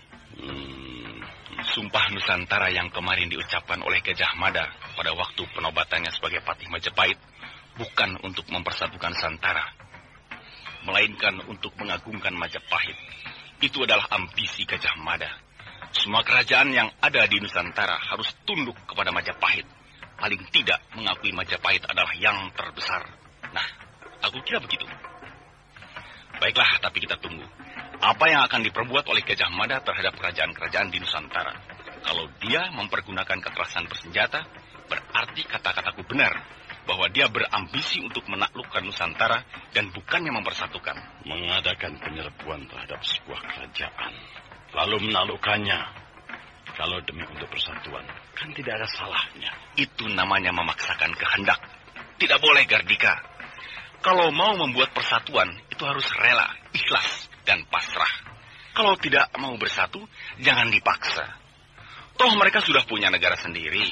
Sumpah Nusantara yang kemarin diucapkan oleh Gajah Mada pada waktu penobatannya sebagai Patih Majapahit bukan untuk mempersatukan Nusantara, melainkan untuk mengagungkan Majapahit. Itu adalah ambisi Gajah Mada. Semua kerajaan yang ada di Nusantara harus tunduk kepada Majapahit. Paling tidak mengakui Majapahit adalah yang terbesar. Nah, aku kira begitu. Baiklah, tapi kita tunggu. Apa yang akan diperbuat oleh Gajah Mada terhadap kerajaan-kerajaan di Nusantara? Kalau dia mempergunakan kekerasan bersenjata, berarti kata-kataku benar, bahwa dia berambisi untuk menaklukkan Nusantara dan bukannya mempersatukan. Mengadakan penyerbuan terhadap sebuah kerajaan, lalu menaklukkannya. Kalau demi untuk persatuan, kan tidak ada salahnya. Itu namanya memaksakan kehendak. Tidak boleh, Gardika. Kalau mau membuat persatuan, itu harus rela, ikhlas, dan pasrah. Kalau tidak mau bersatu, jangan dipaksa. Toh mereka sudah punya negara sendiri,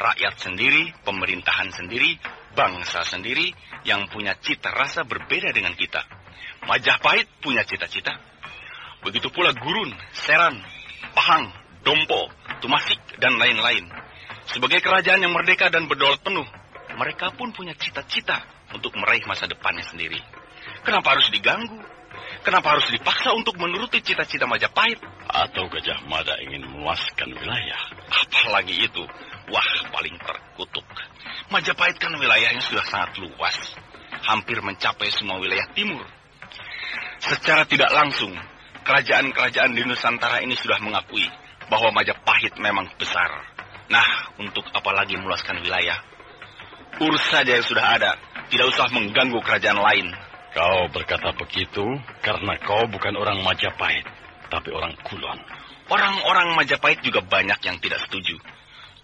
rakyat sendiri, pemerintahan sendiri, bangsa sendiri, yang punya cita rasa berbeda dengan kita. Majapahit punya cita-cita. Begitu pula Gurun, Seran, Pahang, Dompo, Tumasik, dan lain-lain. Sebagai kerajaan yang merdeka dan berdaulat penuh, mereka pun punya cita-cita untuk meraih masa depannya sendiri. Kenapa harus diganggu? Kenapa harus dipaksa untuk menuruti cita-cita Majapahit? Atau Gajah Mada ingin meluaskan wilayah? Apalagi itu? Wah, paling terkutuk. Majapahit kan wilayahnya sudah sangat luas. Hampir mencapai semua wilayah timur. Secara tidak langsung, kerajaan-kerajaan di Nusantara ini sudah mengakui bahwa Majapahit memang besar. Nah, untuk apa lagi meluaskan wilayah? Urus saja yang sudah ada. Tidak usah mengganggu kerajaan lain. Kau berkata begitu karena kau bukan orang Majapahit, tapi orang Kulon. Orang-orang Majapahit juga banyak yang tidak setuju.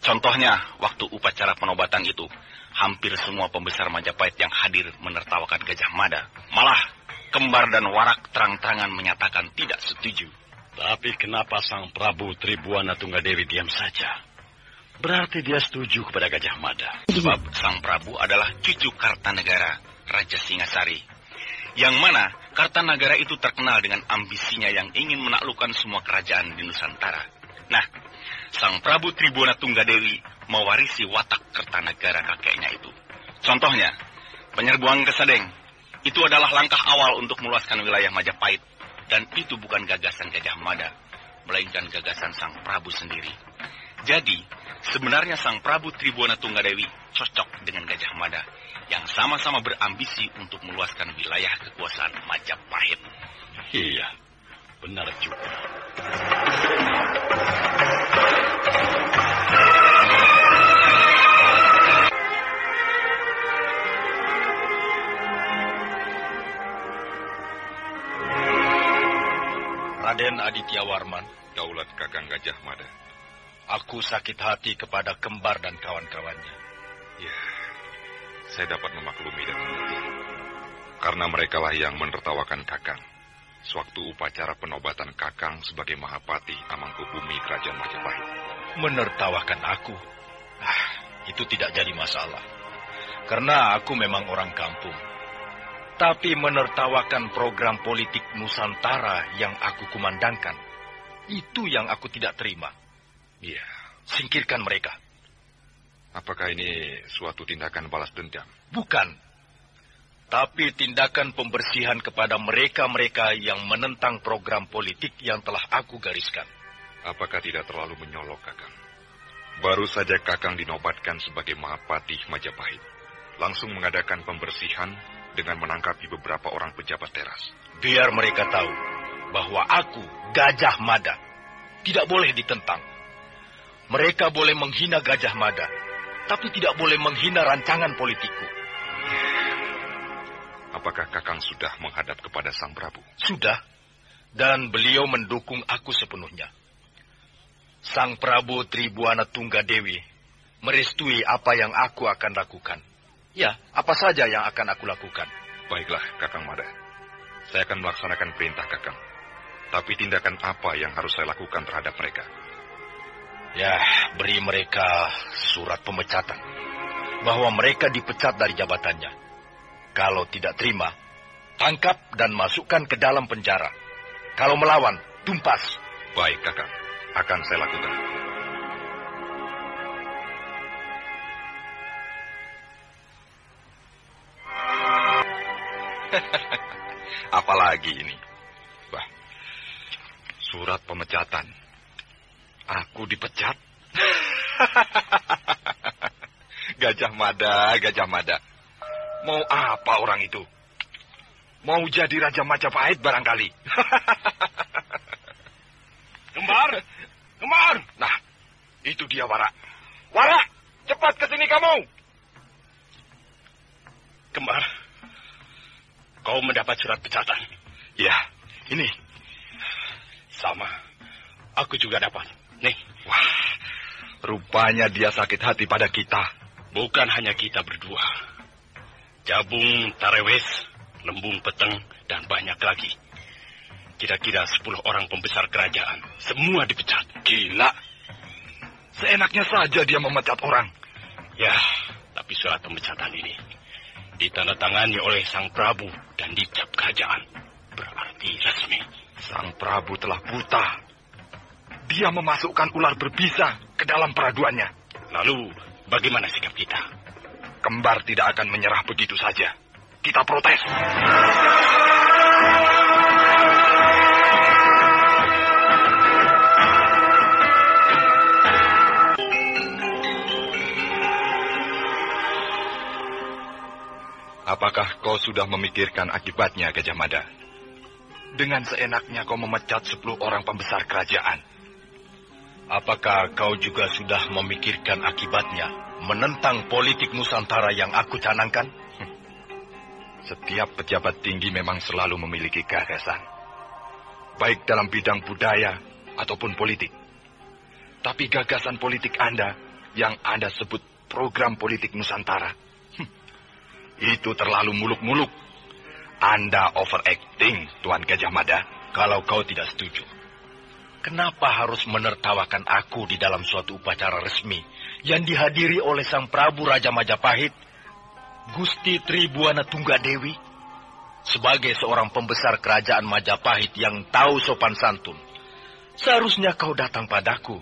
Contohnya, waktu upacara penobatan itu, hampir semua pembesar Majapahit yang hadir menertawakan Gajah Mada. Malah, Kembar dan Warak terang-terangan menyatakan tidak setuju. Tapi kenapa Sang Prabu Tribuana Tunggadewi diam saja? Berarti dia setuju kepada Gajah Mada. Sebab Sang Prabu adalah cucu Kartanegara, Raja Singasari. Yang mana Kartanegara itu terkenal dengan ambisinya yang ingin menaklukkan semua kerajaan di Nusantara. Nah, Sang Prabu Tribuana Tunggadewi mewarisi watak Kartanegara kakeknya itu. Contohnya, penyerbuan ke Sadeng. Itu adalah langkah awal untuk meluaskan wilayah Majapahit. Dan itu bukan gagasan Gajah Mada, melainkan gagasan Sang Prabu sendiri. Jadi, sebenarnya Sang Prabu Tribuana Tunggadewi cocok dengan Gajah Mada yang sama-sama berambisi untuk meluaskan wilayah kekuasaan Majapahit. Iya, benar juga. Raden Aditya Warman, Daulat Kakang Gajah Mada. aku sakit hati kepada kembar dan kawan-kawannya. Ya, saya dapat memaklumi dan mengerti. Karena merekalah yang menertawakan Kakang sewaktu upacara penobatan Kakang sebagai Mahapati Amangkubumi Kerajaan Majapahit. Menertawakan aku? Itu tidak jadi masalah. Karena aku memang orang kampung. Tapi menertawakan program politik Nusantara yang aku kumandangkan, itu yang aku tidak terima. Iya. Singkirkan mereka. Apakah ini suatu tindakan balas dendam? Bukan. Tapi tindakan pembersihan kepada mereka-mereka yang menentang program politik yang telah aku gariskan. Apakah tidak terlalu menyolok, Kakang? Baru saja Kakang dinobatkan sebagai Mahapati Majapahit. Langsung mengadakan pembersihan dengan menangkapi beberapa orang pejabat teras. Biar mereka tahu bahwa aku, Gajah Mada, tidak boleh ditentang. Mereka boleh menghina Gajah Mada, tapi tidak boleh menghina rancangan politikku. Apakah Kakang sudah menghadap kepada Sang Prabu? Sudah, dan beliau mendukung aku sepenuhnya. Sang Prabu Tribuana Tunggadewi merestui apa yang aku akan lakukan. Ya, apa saja yang akan aku lakukan. Baiklah, Kakang Mada. Saya akan melaksanakan perintah Kakang. Tapi tindakan apa yang harus saya lakukan terhadap mereka? Ya, beri mereka surat pemecatan. Bahwa mereka dipecat dari jabatannya. Kalau tidak terima, tangkap dan masukkan ke dalam penjara. Kalau melawan, tumpas. Baik, Kakang. Akan saya lakukan. Apalagi ini? Bah, surat pemecatan. Aku dipecat. Gajah Mada, Gajah Mada. Mau apa orang itu? Mau jadi Raja Majapahit barangkali. Kembar! Kembar! Nah, itu dia Wara. Wara, cepat ke sini kamu. Kembar, kau mendapat surat pecatan. Ya, ini. Sama, aku juga dapat. Nih. Wah, rupanya dia sakit hati pada kita. Bukan hanya kita berdua. Jabung, Tarewes, Lembung Peteng, dan banyak lagi. Kira-kira 10 orang pembesar kerajaan. Semua dipecat. Gila. Seenaknya saja dia memecat orang. Ya, tapi surat pemecatan ini ditandatangani oleh Sang Prabu dan dicap kerajaan. Berarti resmi. Sang Prabu telah buta. Dia memasukkan ular berbisa ke dalam peraduannya. Lalu, bagaimana sikap kita? Kembar tidak akan menyerah begitu saja. Kita protes. Apakah kau sudah memikirkan akibatnya, Gajah Mada? Dengan seenaknya kau memecat 10 orang pembesar kerajaan. Apakah kau juga sudah memikirkan akibatnya menentang politik Nusantara yang aku canangkan? Setiap pejabat tinggi memang selalu memiliki gagasan. Baik dalam bidang budaya ataupun politik. Tapi gagasan politik Anda yang Anda sebut program politik Nusantara, itu terlalu muluk-muluk. Anda overacting, Tuan Gajah Mada. Kalau kau tidak setuju, kenapa harus menertawakan aku di dalam suatu upacara resmi yang dihadiri oleh Sang Prabu Raja Majapahit, Gusti Tribuana Tunggadewi? Sebagai seorang pembesar kerajaan Majapahit yang tahu sopan santun, seharusnya kau datang padaku.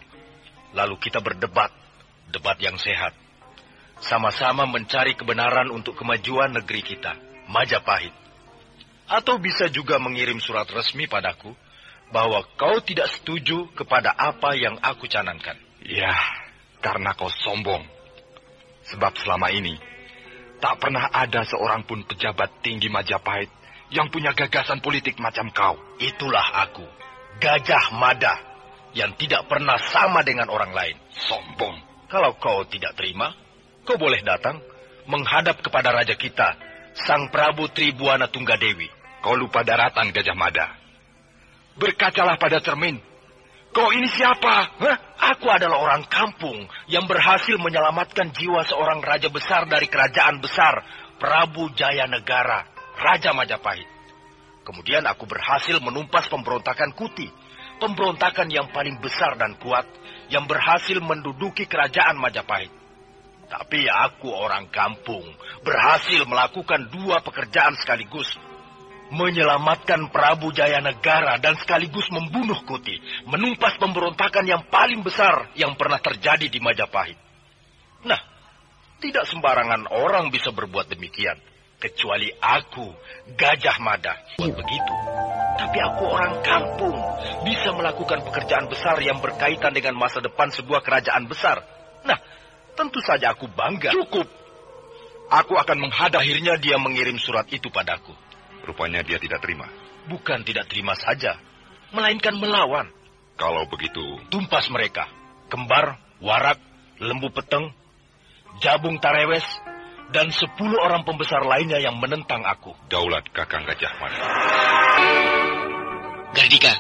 Lalu kita berdebat, debat yang sehat. Sama-sama mencari kebenaran untuk kemajuan negeri kita, Majapahit. Atau bisa juga mengirim surat resmi padaku bahwa kau tidak setuju kepada apa yang aku canangkan. Ya, karena kau sombong. Sebab selama ini, tak pernah ada seorang pun pejabat tinggi Majapahit yang punya gagasan politik macam kau. Itulah aku, Gajah Mada, yang tidak pernah sama dengan orang lain. Sombong. Kalau kau tidak terima, kau boleh datang menghadap kepada raja kita, Sang Prabu Tribuana Tunggadewi. Kau lupa daratan, Gajah Mada. Berkacalah pada cermin. Kau ini siapa? Hah? Aku adalah orang kampung yang berhasil menyelamatkan jiwa seorang raja besar dari kerajaan besar, Prabu Jayanegara, Raja Majapahit. Kemudian aku berhasil menumpas pemberontakan Kuti, pemberontakan yang paling besar dan kuat, yang berhasil menduduki kerajaan Majapahit. Tapi aku orang kampung, berhasil melakukan dua pekerjaan sekaligus. Menyelamatkan Prabu Jayanegara dan sekaligus membunuh Kuti, menumpas pemberontakan yang paling besar yang pernah terjadi di Majapahit. Nah, tidak sembarangan orang bisa berbuat demikian, kecuali aku, Gajah Mada. Buat begitu, tapi aku orang kampung, bisa melakukan pekerjaan besar yang berkaitan dengan masa depan sebuah kerajaan besar. Nah, tentu saja aku bangga. Cukup. Aku akan menghadap. Akhirnya dia mengirim surat itu padaku. Rupanya dia tidak terima. Bukan tidak terima saja, melainkan melawan. Kalau begitu, tumpas mereka. Kembar, Warak, Lembu Peteng, Jabung Tarewes, dan 10 orang pembesar lainnya yang menentang aku. Daulat Kakang Gajah Mada. Gardika,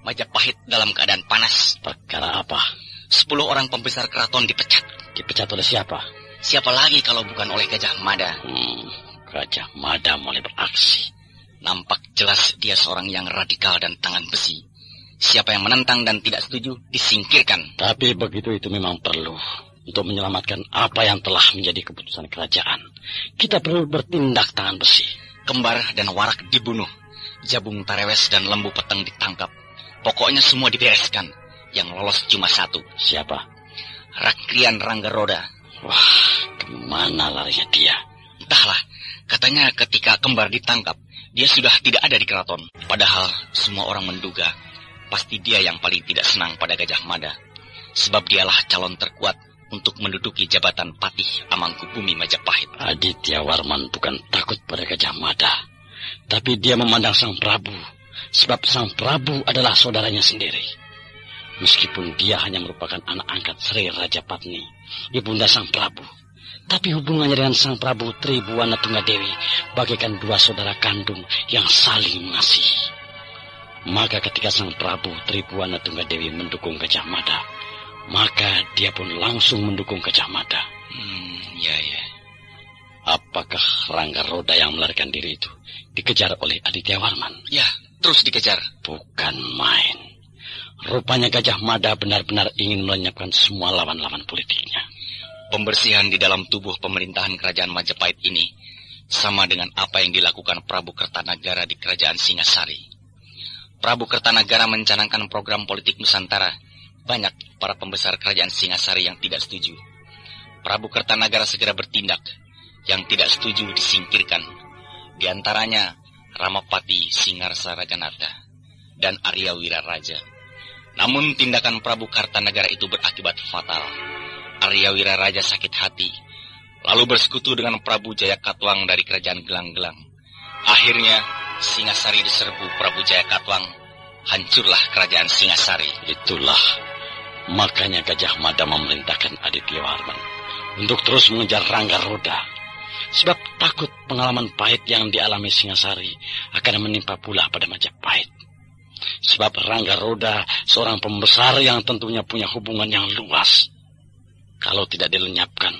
Majapahit dalam keadaan panas. Perkara apa? 10 orang pembesar keraton dipecat. Dipecat oleh siapa? Siapa lagi kalau bukan oleh Gajah Mada? Gajah Mada mulai beraksi. Nampak jelas dia seorang yang radikal dan tangan besi. Siapa yang menentang dan tidak setuju, disingkirkan. Tapi begitu itu memang perlu. Untuk menyelamatkan apa yang telah menjadi keputusan kerajaan, kita perlu bertindak tangan besi. Kembar dan Warak dibunuh. Jabung Tarewes dan Lembu Peteng ditangkap. Pokoknya semua dibereskan. Yang lolos cuma satu. Siapa? Rakrian Ranggaroda. Wah, kemana larinya dia? Entahlah. Katanya ketika Kembar ditangkap, dia sudah tidak ada di keraton. Padahal semua orang menduga pasti dia yang paling tidak senang pada Gajah Mada. Sebab dialah calon terkuat untuk menduduki jabatan Patih Amangkubumi Majapahit. Aditya Warman bukan takut pada Gajah Mada, tapi dia memandang Sang Prabu. Sebab Sang Prabu adalah saudaranya sendiri. Meskipun dia hanya merupakan anak angkat Sri Rajapatni, ibunda Sang Prabu. Tapi hubungannya dengan Sang Prabu Tribuana Tunggadewi bagaikan dua saudara kandung yang saling mengasihi. Maka ketika Sang Prabu Tribuana Tunggadewi mendukung Gajah Mada, maka dia pun langsung mendukung Gajah Mada. Ya. Apakah Ranggaroda yang melarikan diri itu dikejar oleh Aditya Warman? Ya, terus dikejar. Bukan main. Rupanya Gajah Mada benar-benar ingin melenyapkan semua lawan-lawan politiknya. Pembersihan di dalam tubuh pemerintahan kerajaan Majapahit ini sama dengan apa yang dilakukan Prabu Kertanagara di kerajaan Singasari. Prabu Kertanagara mencanangkan program politik Nusantara. Banyak para pembesar kerajaan Singasari yang tidak setuju. Prabu Kertanagara segera bertindak. Yang tidak setuju disingkirkan. Di antaranya Ramapati Singarsa Rajanata dan Arya Wiraraja. Namun tindakan Prabu Kertanagara itu berakibat fatal. Arya Wiraraja sakit hati, lalu bersekutu dengan Prabu Jayakatwang dari kerajaan Gelang-Gelang. Akhirnya Singasari diserbu Prabu Jayakatwang, hancurlah kerajaan Singasari. Itulah makanya Gajah Mada memerintahkan Aditya Warman untuk terus mengejar Ranggaroda. Sebab takut pengalaman pahit yang dialami Singasari akan menimpa pula pada Majapahit. Sebab Ranggaroda seorang pembesar yang tentunya punya hubungan yang luas. Kalau tidak dilenyapkan,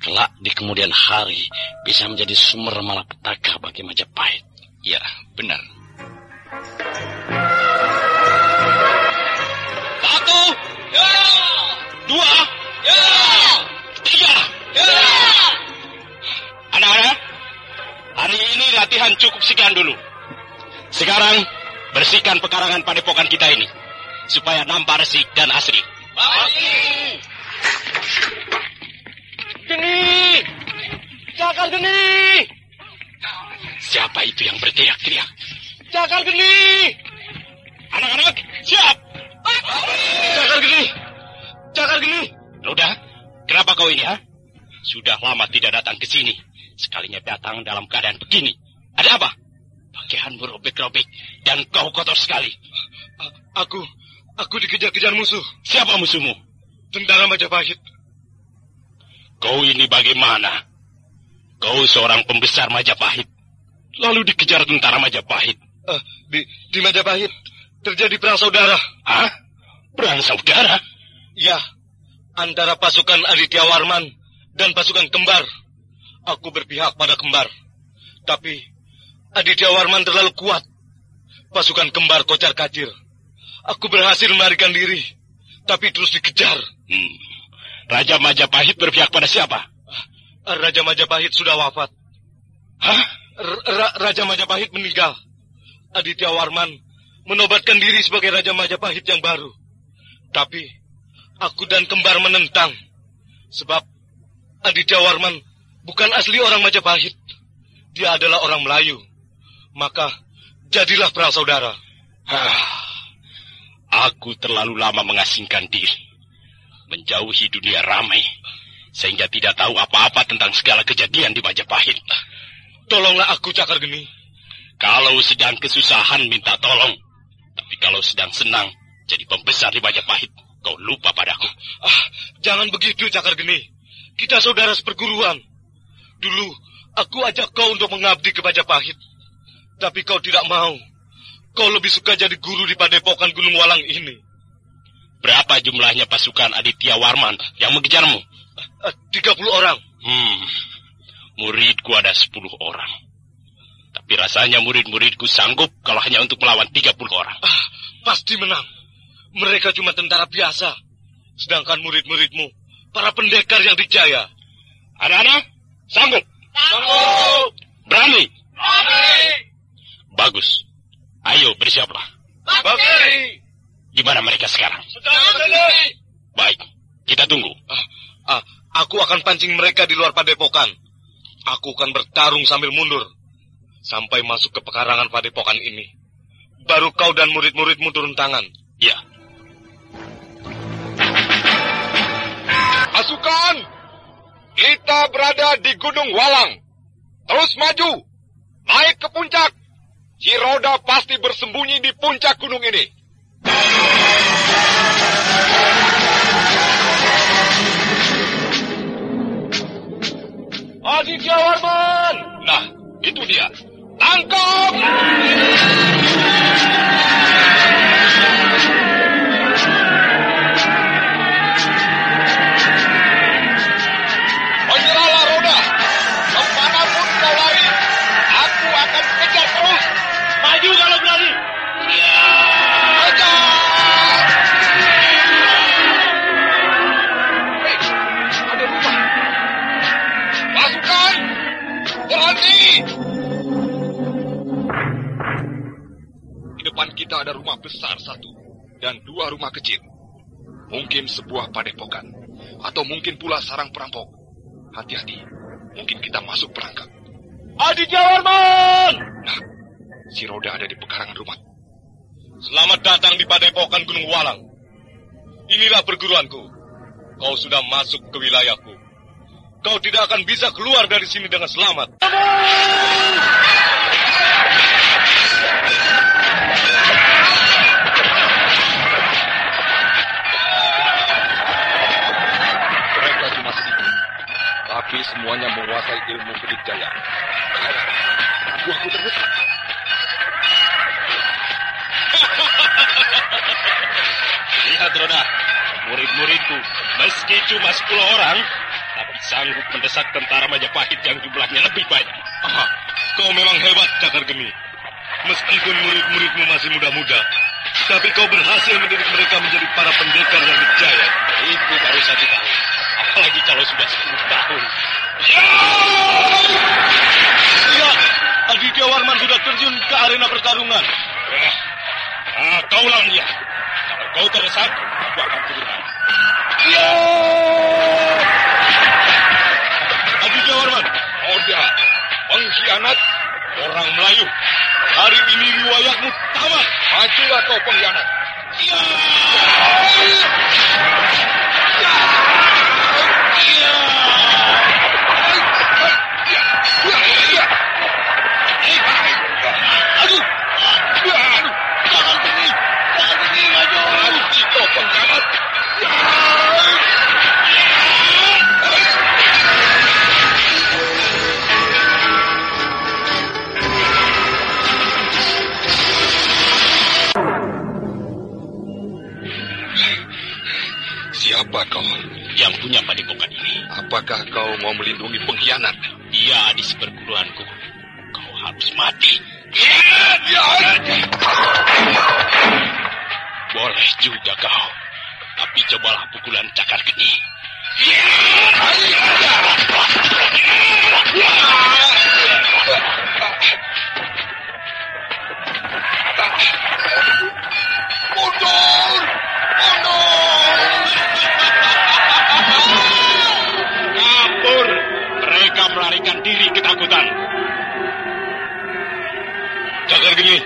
kelak di kemudian hari bisa menjadi sumber malapetaka bagi Majapahit. Ya, benar. 1, 2, 3. Anak-anak, hari ini latihan cukup sekian dulu. Sekarang bersihkan pekarangan padepokan kita ini supaya nampak resik dan asri. Baik. Geni! Jakal Geni! Siapa itu yang berteriak-teriak? Jakal Geni! Anak-anak, siap! Jakal Geni! Jakal Geni. Udah, kenapa kau ini, ha? Sudah lama tidak datang ke sini. Sekalinya datang dalam keadaan begini. Ada apa? Pakaianmu robek-robek dan kau kotor sekali. Aku dikejar-kejar musuh. Siapa musuhmu? Tentara Majapahit. Kau ini bagaimana? Kau seorang pembesar Majapahit, lalu dikejar tentara Majapahit. Di Majapahit terjadi perang saudara. Hah? Perang saudara? Ya, antara pasukan Aditya Warman dan pasukan Kembar. Aku berpihak pada Kembar. Tapi Aditya Warman terlalu kuat. Pasukan Kembar kocar-kacir. Aku berhasil melarikan diri, tapi terus dikejar. Raja Majapahit berpihak pada siapa? Raja Majapahit sudah wafat. Hah? Raja Majapahit meninggal. Aditya Warman menobatkan diri sebagai Raja Majapahit yang baru. Tapi aku dan Kembar menentang. Sebab Aditya Warman bukan asli orang Majapahit. Dia adalah orang Melayu. Maka jadilah perang saudara. Aku terlalu lama mengasingkan diri, menjauhi dunia ramai, sehingga tidak tahu apa-apa tentang segala kejadian di Majapahit. Tolonglah aku, Cakar Geni. Kalau sedang kesusahan, minta tolong. Tapi kalau sedang senang, jadi pembesar di Majapahit, kau lupa padaku. Jangan begitu, Cakar Geni. Kita saudara seperguruan. Dulu, aku ajak kau untuk mengabdi ke Majapahit. Tapi kau tidak mau. Kau lebih suka jadi guru di padepokan Gunung Walang ini. Berapa jumlahnya pasukan Aditya Warman yang mengejarmu? 30 orang. Muridku ada 10 orang. Tapi rasanya murid-muridku sanggup kalau hanya untuk melawan 30 orang. Pasti menang. Mereka cuma tentara biasa. Sedangkan murid-muridmu, para pendekar yang dijaya. Anak-anak, sanggup? Sanggup. Berani? Berani. Bagus. Ayo bersiaplah. Bakti. Di mana mereka sekarang? Sedang berdiri. Baik, kita tunggu. Aku akan pancing mereka di luar padepokan. Aku akan bertarung sambil mundur. Sampai masuk ke pekarangan padepokan ini. Baru kau dan murid-muridmu turun tangan. Ya. Pasukan, kita berada di Gunung Walang. Terus maju, naik ke puncak. Si Roda pasti bersembunyi di puncak gunung ini. Aditya Warman! Nah, itu dia. Tangkap! Menyerahlah Roda. Kemanapun kau lari, aku akan kejar terus. Maju kalau berani. Kejar! Ada rumah. Pasukan, berhenti! Di depan kita ada rumah besar satu dan 2 rumah kecil. Mungkin sebuah padepokan, atau mungkin pula sarang perampok. Hati-hati, mungkin kita masuk perangkap. Aditya Warman! Nah, si Roda ada di pekarangan rumah. Selamat datang di padepokan Gunung Walang. Inilah perguruanku. Kau sudah masuk ke wilayahku. Kau tidak akan bisa keluar dari sini dengan selamat. Mereka cuma sedikit, tapi semuanya menguasai ilmu kedikjayaan. Buahku terdesak. Lihat, Roda. Murid-muridku, meski cuma 10 orang, tapi sanggup mendesak tentara Majapahit yang jumlahnya lebih banyak. Kau memang hebat, Cakar Geni. Meskipun murid-muridmu masih muda-muda, tapi kau berhasil mendidik mereka menjadi para pendekar yang dijaya. Itu baru saja tahu. Apalagi kalau sudah 10 tahun. Ya, Aditya Warman sudah terjun ke arena pertarungan. Kau lawan dia. Kalau kau terdesak, aku akan turun. Aditya Warman. Roda, pengkhianat, Orang Melayu, hari ini riwayatmu tamat. majulah kau pengkhianat. Siapa kau? Yang punya padepokan ini. Apakah kau mau melindungi pengkhianat? Dia adik seperguruanku. Kau harus mati. Boleh juga kau. Tapi cobalah pukulan cakar geni. Mundur! Kabur! Mereka melarikan diri ketakutan. Cakar geni,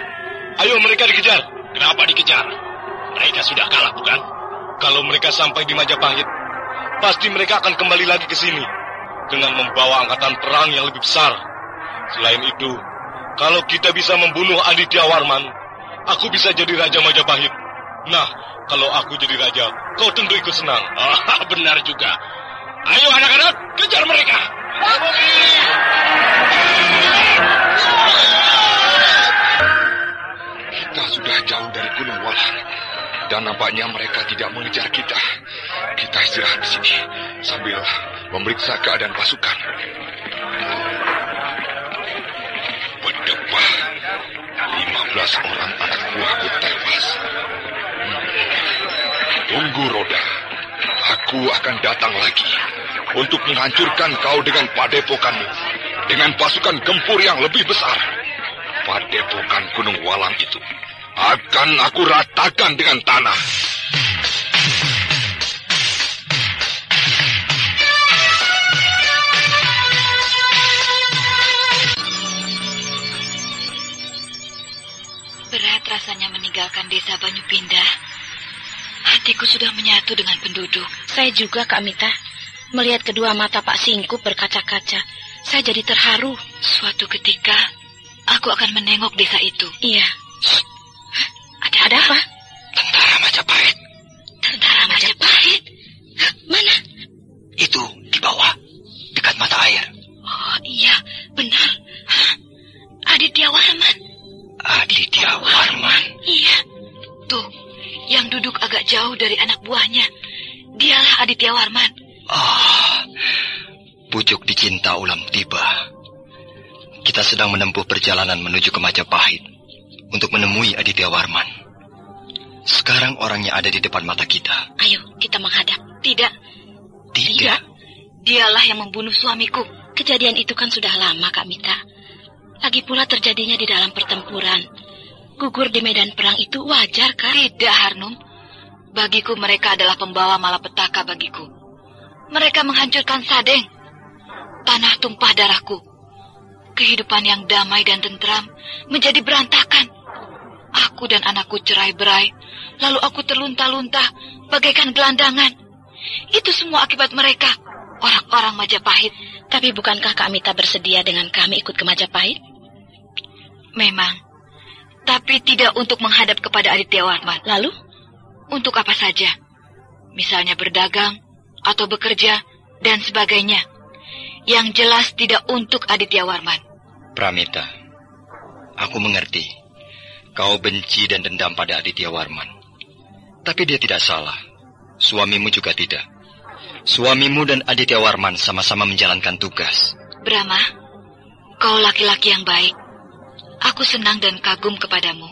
ayo mereka dikejar. Kenapa dikejar? Mereka sudah kalah, bukan? Kalau mereka sampai di Majapahit, pasti mereka akan kembali lagi ke sini dengan membawa angkatan perang yang lebih besar. Selain itu, kalau kita bisa membunuh Aditya Warman, aku bisa jadi Raja Majapahit. Nah, kalau aku jadi raja, kau tentu ikut senang. Benar juga. Ayo anak-anak, kejar mereka. Kita sudah jauh dari Gunung Walang. Dan nampaknya mereka tidak mengejar kita. Kita istirahat di sini sambil memeriksa keadaan pasukan. Bedebah, 15 orang anak buahku tewas. Tunggu, Roda. Aku akan datang lagi untuk menghancurkan kau dengan padepokanmu, dengan pasukan gempur yang lebih besar. Padepokan Gunung Walang itu akan aku ratakan dengan tanah. Berat rasanya meninggalkan desa Banyupindah. Hatiku sudah menyatu dengan penduduk. Saya juga, Kak Mita. Melihat kedua mata Pak Singkup berkaca-kaca, saya jadi terharu. Suatu ketika, aku akan menengok desa itu. Iya. Ada apa? Tentara Majapahit. Tentara Majapahit? Mana? Itu di bawah, dekat mata air. Oh iya, benar. Aditya Warman. Aditya Warman? Iya. Tuh, yang duduk agak jauh dari anak buahnya. Dialah Aditya Warman. Pucuk dicinta ulam tiba. Kita sedang menempuh perjalanan menuju ke Majapahit untuk menemui Aditya Warman. Sekarang orangnya ada di depan mata kita. Ayo, kita menghadap. Tidak. Dialah yang membunuh suamiku. Kejadian itu kan sudah lama, Kak Mita. Lagi pula terjadinya di dalam pertempuran. Gugur di medan perang itu wajar, kan? Tidak, Harnum. Bagiku mereka adalah pembawa malapetaka bagiku. Mereka menghancurkan Sadeng. Tanah tumpah darahku. Kehidupan yang damai dan tentram menjadi berantakan. Aku dan anakku cerai-berai, lalu aku terlunta-lunta bagaikan gelandangan. Itu semua akibat mereka, orang-orang Majapahit. Tapi bukankah Kak Mita bersedia dengan kami ikut ke Majapahit? Memang, tapi tidak untuk menghadap kepada Aditya Warman. Lalu? Untuk apa saja. Misalnya berdagang, atau bekerja, dan sebagainya. Yang jelas tidak untuk Aditya Warman. Pramita, aku mengerti. Kau benci dan dendam pada Aditya Warman. Tapi dia tidak salah. Suamimu juga tidak. Suamimu dan Aditya Warman sama-sama menjalankan tugas. Brahma, kau laki-laki yang baik. Aku senang dan kagum kepadamu.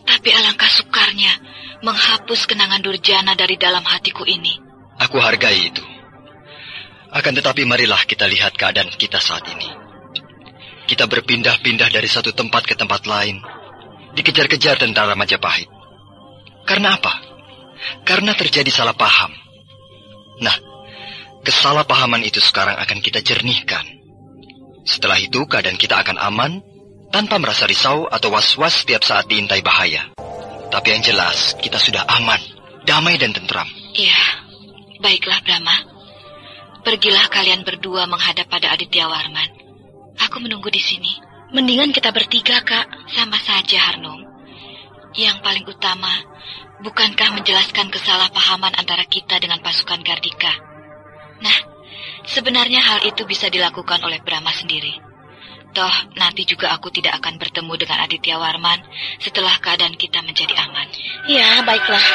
Tapi alangkah sukarnya menghapus kenangan durjana dari dalam hatiku ini. Aku hargai itu. Akan tetapi marilah kita lihat keadaan kita saat ini. Kita berpindah-pindah dari satu tempat ke tempat lain. Dikejar-kejar tentara Majapahit. Karena apa? Karena terjadi salah paham. Nah, kesalahpahaman itu sekarang akan kita jernihkan. Setelah itu keadaan kita akan aman, tanpa merasa risau atau was-was setiap saat diintai bahaya. Tapi yang jelas, kita sudah aman, damai dan tentram. Iya, baiklah Brahma. Pergilah kalian berdua menghadap pada Aditya Warman. Aku menunggu di sini. Mendingan kita bertiga, Kak. Sama saja, Harnum. Yang paling utama, bukankah menjelaskan kesalahpahaman antara kita dengan pasukan Gardika? Nah, sebenarnya hal itu bisa dilakukan oleh Brahma sendiri. Toh, nanti juga aku tidak akan bertemu dengan Aditya Warman setelah keadaan kita menjadi aman. Ya, baiklah.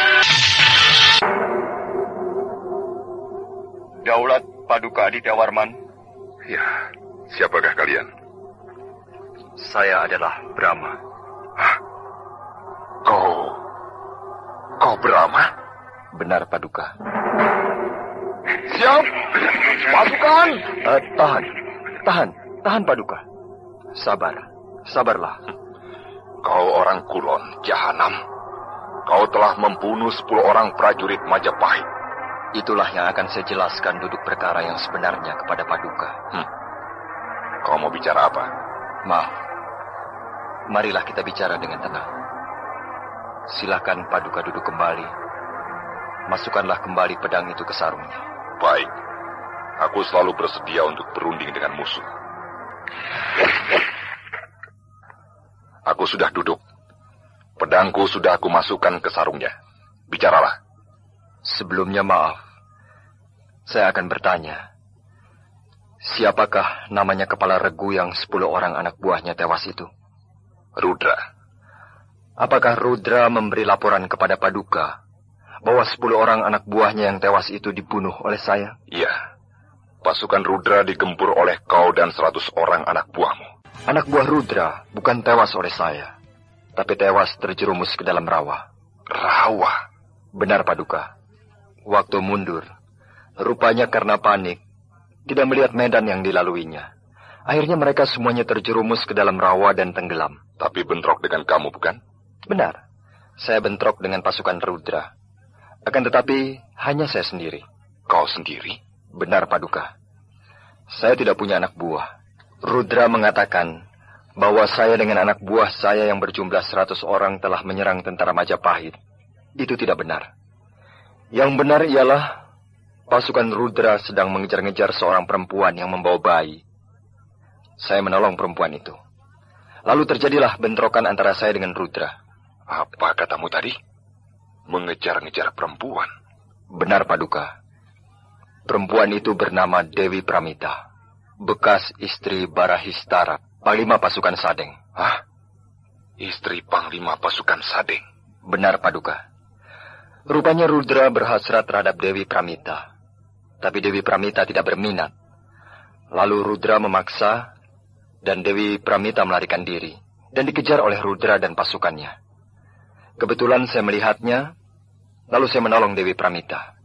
Daulat Paduka Aditya Warman. Ya, siapakah kalian? Saya adalah Brahma. Hah? Kau Brahma? Benar, Paduka. Siap! Pasukan! Tahan, Paduka. Sabarlah. Kau orang Kulon, Jahanam. Kau telah membunuh 10 orang prajurit Majapahit. Itulah yang akan saya jelaskan duduk perkara yang sebenarnya kepada Paduka. Kau mau bicara apa? Maaf. Marilah kita bicara dengan tenang. Silakan Paduka duduk kembali. Masukkanlah kembali pedang itu ke sarungnya. Baik. Aku selalu bersedia untuk berunding dengan musuh. Aku sudah duduk. Pedangku sudah aku masukkan ke sarungnya. Bicaralah. Sebelumnya maaf. Saya akan bertanya. Siapakah namanya kepala regu yang 10 orang anak buahnya tewas itu? Rudra. Apakah Rudra memberi laporan kepada Paduka bahwa 10 orang anak buahnya yang tewas itu dibunuh oleh saya? Iya. Pasukan Rudra digempur oleh kau dan 100 orang anak buahmu. Anak buah Rudra bukan tewas oleh saya, tapi tewas terjerumus ke dalam rawa. Rawa? Benar, Paduka. Waktu mundur, rupanya karena panik, tidak melihat medan yang dilaluinya. Akhirnya mereka semuanya terjerumus ke dalam rawa dan tenggelam. Tapi bentrok dengan kamu, bukan? Benar. Saya bentrok dengan pasukan Rudra. Akan tetapi, hanya saya sendiri. Kau sendiri? Benar, Paduka. Saya tidak punya anak buah. Rudra mengatakan bahwa saya dengan anak buah saya yang berjumlah 100 orang telah menyerang tentara Majapahit. Itu tidak benar. Yang benar ialah pasukan Rudra sedang mengejar-ngejar seorang perempuan yang membawa bayi. Saya menolong perempuan itu. Lalu terjadilah bentrokan antara saya dengan Rudra. Apa katamu tadi? Mengejar-ngejar perempuan? Benar, Paduka. Perempuan itu bernama Dewi Pramita, bekas istri Barahistara, Panglima pasukan Sadeng. Hah? Istri Panglima pasukan Sadeng? Benar, Paduka. Rupanya Rudra berhasrat terhadap Dewi Pramita. Tapi Dewi Pramita tidak berminat. Lalu Rudra memaksa, dan Dewi Pramita melarikan diri, dan dikejar oleh Rudra dan pasukannya. Kebetulan saya melihatnya, lalu saya menolong Dewi Pramita.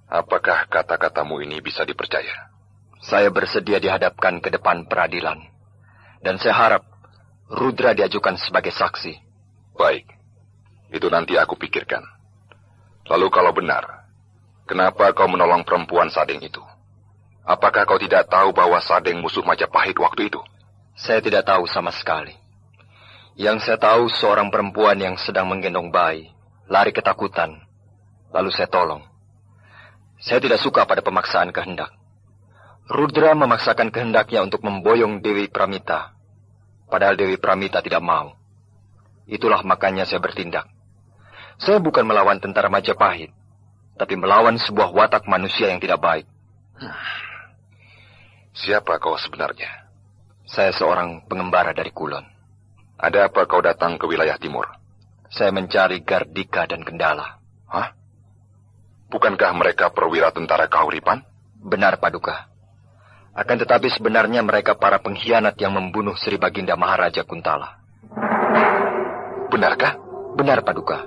Apakah kata-katamu ini bisa dipercaya? Saya bersedia dihadapkan ke depan peradilan. Dan saya harap Rudra diajukan sebagai saksi. Baik. Itu nanti aku pikirkan. Lalu kalau benar, kenapa kau menolong perempuan Sadeng itu? Apakah kau tidak tahu bahwa Sadeng musuh Majapahit waktu itu? Saya tidak tahu sama sekali. Yang saya tahu seorang perempuan yang sedang menggendong bayi, lari ketakutan. Lalu saya tolong. Saya tidak suka pada pemaksaan kehendak. Rudra memaksakan kehendaknya untuk memboyong Dewi Pramita. Padahal Dewi Pramita tidak mau. Itulah makanya saya bertindak. Saya bukan melawan tentara Majapahit, tapi melawan sebuah watak manusia yang tidak baik. Siapa kau sebenarnya? Saya seorang pengembara dari Kulon. Ada apa kau datang ke wilayah timur? Saya mencari Gardika dan Kendala. Hah? Bukankah mereka perwira tentara Kahuripan? Benar, Paduka. Akan tetapi sebenarnya mereka para pengkhianat yang membunuh Sri Baginda Maharaja Kuntala. Benarkah? Benar, Paduka.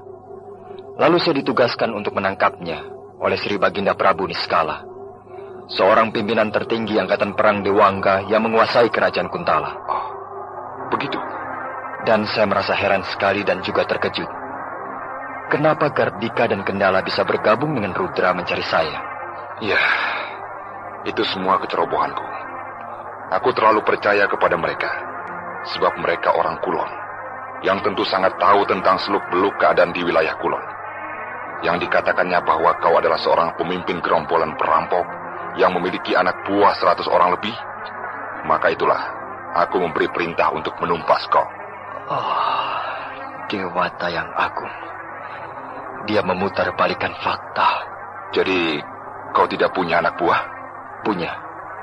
Lalu saya ditugaskan untuk menangkapnya oleh Sri Baginda Prabu Niskala, seorang pimpinan tertinggi Angkatan Perang Dewangga yang menguasai kerajaan Kuntala. Oh, begitu? Dan saya merasa heran sekali dan juga terkejut. Kenapa Gardika dan Kendala bisa bergabung dengan Rudra mencari saya? Ya, itu semua kecerobohanku. Aku terlalu percaya kepada mereka, sebab mereka orang Kulon. yang tentu sangat tahu tentang seluk-beluk keadaan di wilayah Kulon. Yang dikatakannya bahwa kau adalah seorang pemimpin gerombolan perampok yang memiliki anak buah 100 orang lebih, maka itulah aku memberi perintah untuk menumpas kau. Oh, Dewata yang agung. Dia memutar balikan fakta. Jadi, kau tidak punya anak buah? Punya.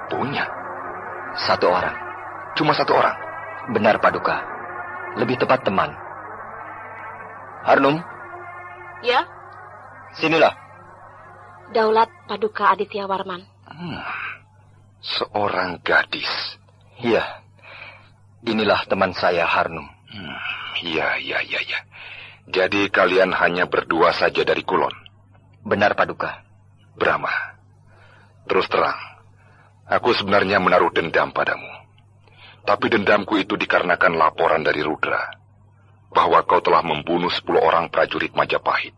Punya? 1 orang. Cuma 1 orang? Benar, Paduka. Lebih tepat teman. Harnum? Ya? Sinilah. Daulat Paduka Aditya Warman. Seorang gadis. Iya. Inilah teman saya, Harnum. Iya. Jadi kalian hanya berdua saja dari Kulon? Benar, Paduka. Brahma, terus terang, aku sebenarnya menaruh dendam padamu. Tapi dendamku itu dikarenakan laporan dari Rudra, bahwa kau telah membunuh 10 orang prajurit Majapahit.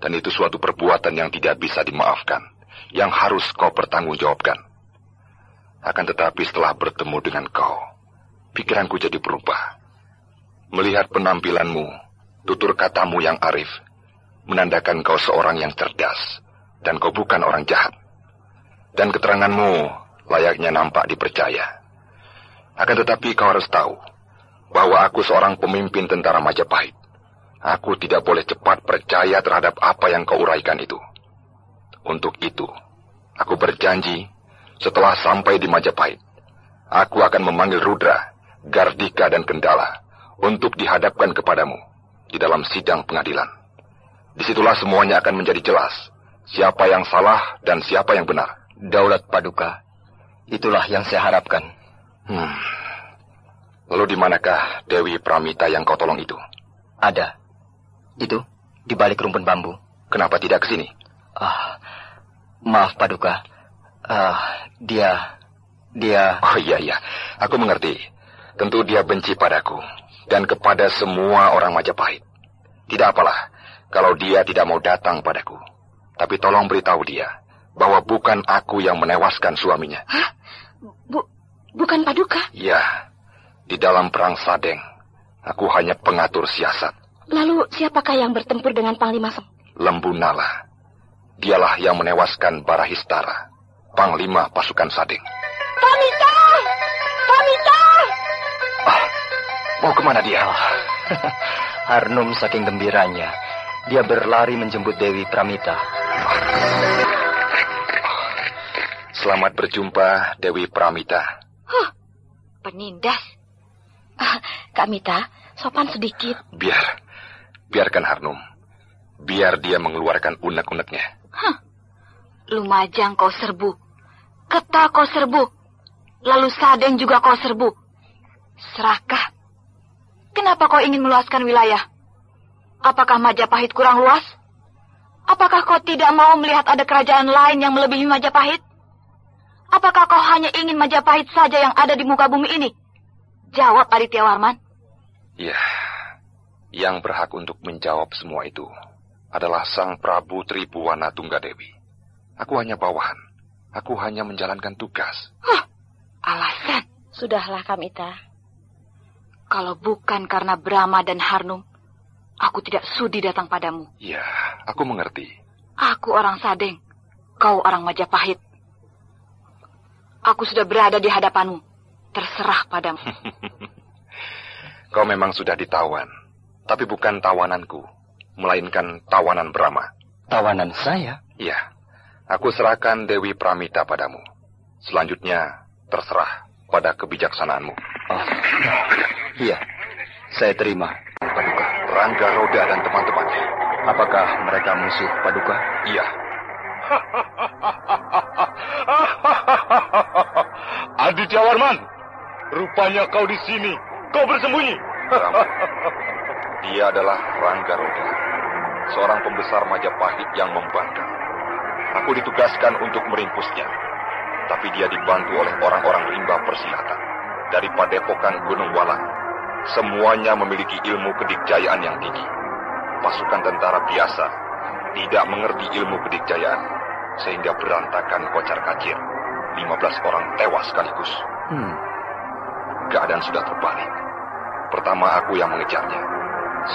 Dan itu suatu perbuatan yang tidak bisa dimaafkan, yang harus kau pertanggungjawabkan. Akan tetapi setelah bertemu dengan kau, pikiranku jadi berubah. Melihat penampilanmu, tutur katamu yang arif, menandakan kau seorang yang cerdas, dan kau bukan orang jahat. Dan keteranganmu layaknya nampak dipercaya. Akan tetapi kau harus tahu, bahwa aku seorang pemimpin tentara Majapahit. Aku tidak boleh cepat percaya terhadap apa yang kau uraikan itu. Untuk itu, aku berjanji, setelah sampai di Majapahit, aku akan memanggil Rudra, Gardika, dan Kendala untuk dihadapkan kepadamu di dalam sidang pengadilan. Disitulah semuanya akan menjadi jelas, siapa yang salah dan siapa yang benar. Daulat Paduka, itulah yang saya harapkan. Lalu di manakah Dewi Pramita yang kau tolong itu? Ada. Itu, di balik rumpun bambu. Kenapa tidak ke sini? Maaf, Paduka. Dia... Oh iya, aku mengerti. Tentu dia benci padaku dan kepada semua orang Majapahit. Tidak apalah kalau dia tidak mau datang padaku. Tapi tolong beritahu dia bahwa bukan aku yang menewaskan suaminya. Hah? Bukan Paduka? Ya, di dalam perang Sadeng, aku hanya pengatur siasat. Lalu siapakah yang bertempur dengan Panglima Sem? Lembu Nala. Dialah yang menewaskan Barahistara, Panglima pasukan Sadeng. Pramita! Pramita! Mau kemana dia? Harnum saking gembiranya, dia berlari menjemput Dewi Pramita. Selamat berjumpa, Dewi Pramita. Penindas. Kak Mita, sopan sedikit. Biarkan Harnum. Biar dia mengeluarkan unek-uneknya. Lumajang kau serbu. Keta kau serbu. Lalu Sadeng juga kau serbu. Serakah. Kenapa kau ingin meluaskan wilayah? Apakah Majapahit kurang luas? Apakah kau tidak mau melihat ada kerajaan lain yang melebihi Majapahit? Apakah kau hanya ingin Majapahit saja yang ada di muka bumi ini? Jawab, Aditya Warman. Ya, yang berhak untuk menjawab semua itu adalah Sang Prabu Tribuwana Tunggadewi. Aku hanya bawahan. Aku hanya menjalankan tugas. Alasan? Sudahlah, Kamita. Kalau bukan karena Brahma dan Harnum, aku tidak sudi datang padamu. Ya, aku mengerti. Aku orang Sadeng, kau orang Majapahit. Aku sudah berada di hadapanmu. Terserah padamu. Kau memang sudah ditawan. Tapi bukan tawananku, melainkan tawanan Brahma. Tawanan saya? Iya. Aku serahkan Dewi Pramita padamu. Selanjutnya, terserah pada kebijaksanaanmu. Iya, saya terima, Paduka. Rangga Roda dan teman-temannya. Apakah mereka musuh, Paduka? Iya. Aditya Warman, rupanya kau di sini. Kau bersembunyi. Dia adalah Rangga Roda, seorang pembesar Majapahit yang membangkang. Aku ditugaskan untuk meringkusnya, tapi dia dibantu oleh orang-orang rimba persilatan dari Padepokan Gunung Walang. Semuanya memiliki ilmu kedikjayaan yang tinggi. Pasukan tentara biasa tidak mengerti ilmu kedikjayaan, sehingga berantakan kocar-kacir. 15 orang tewas sekaligus. Keadaan sudah terbalik. Pertama aku yang mengejarnya.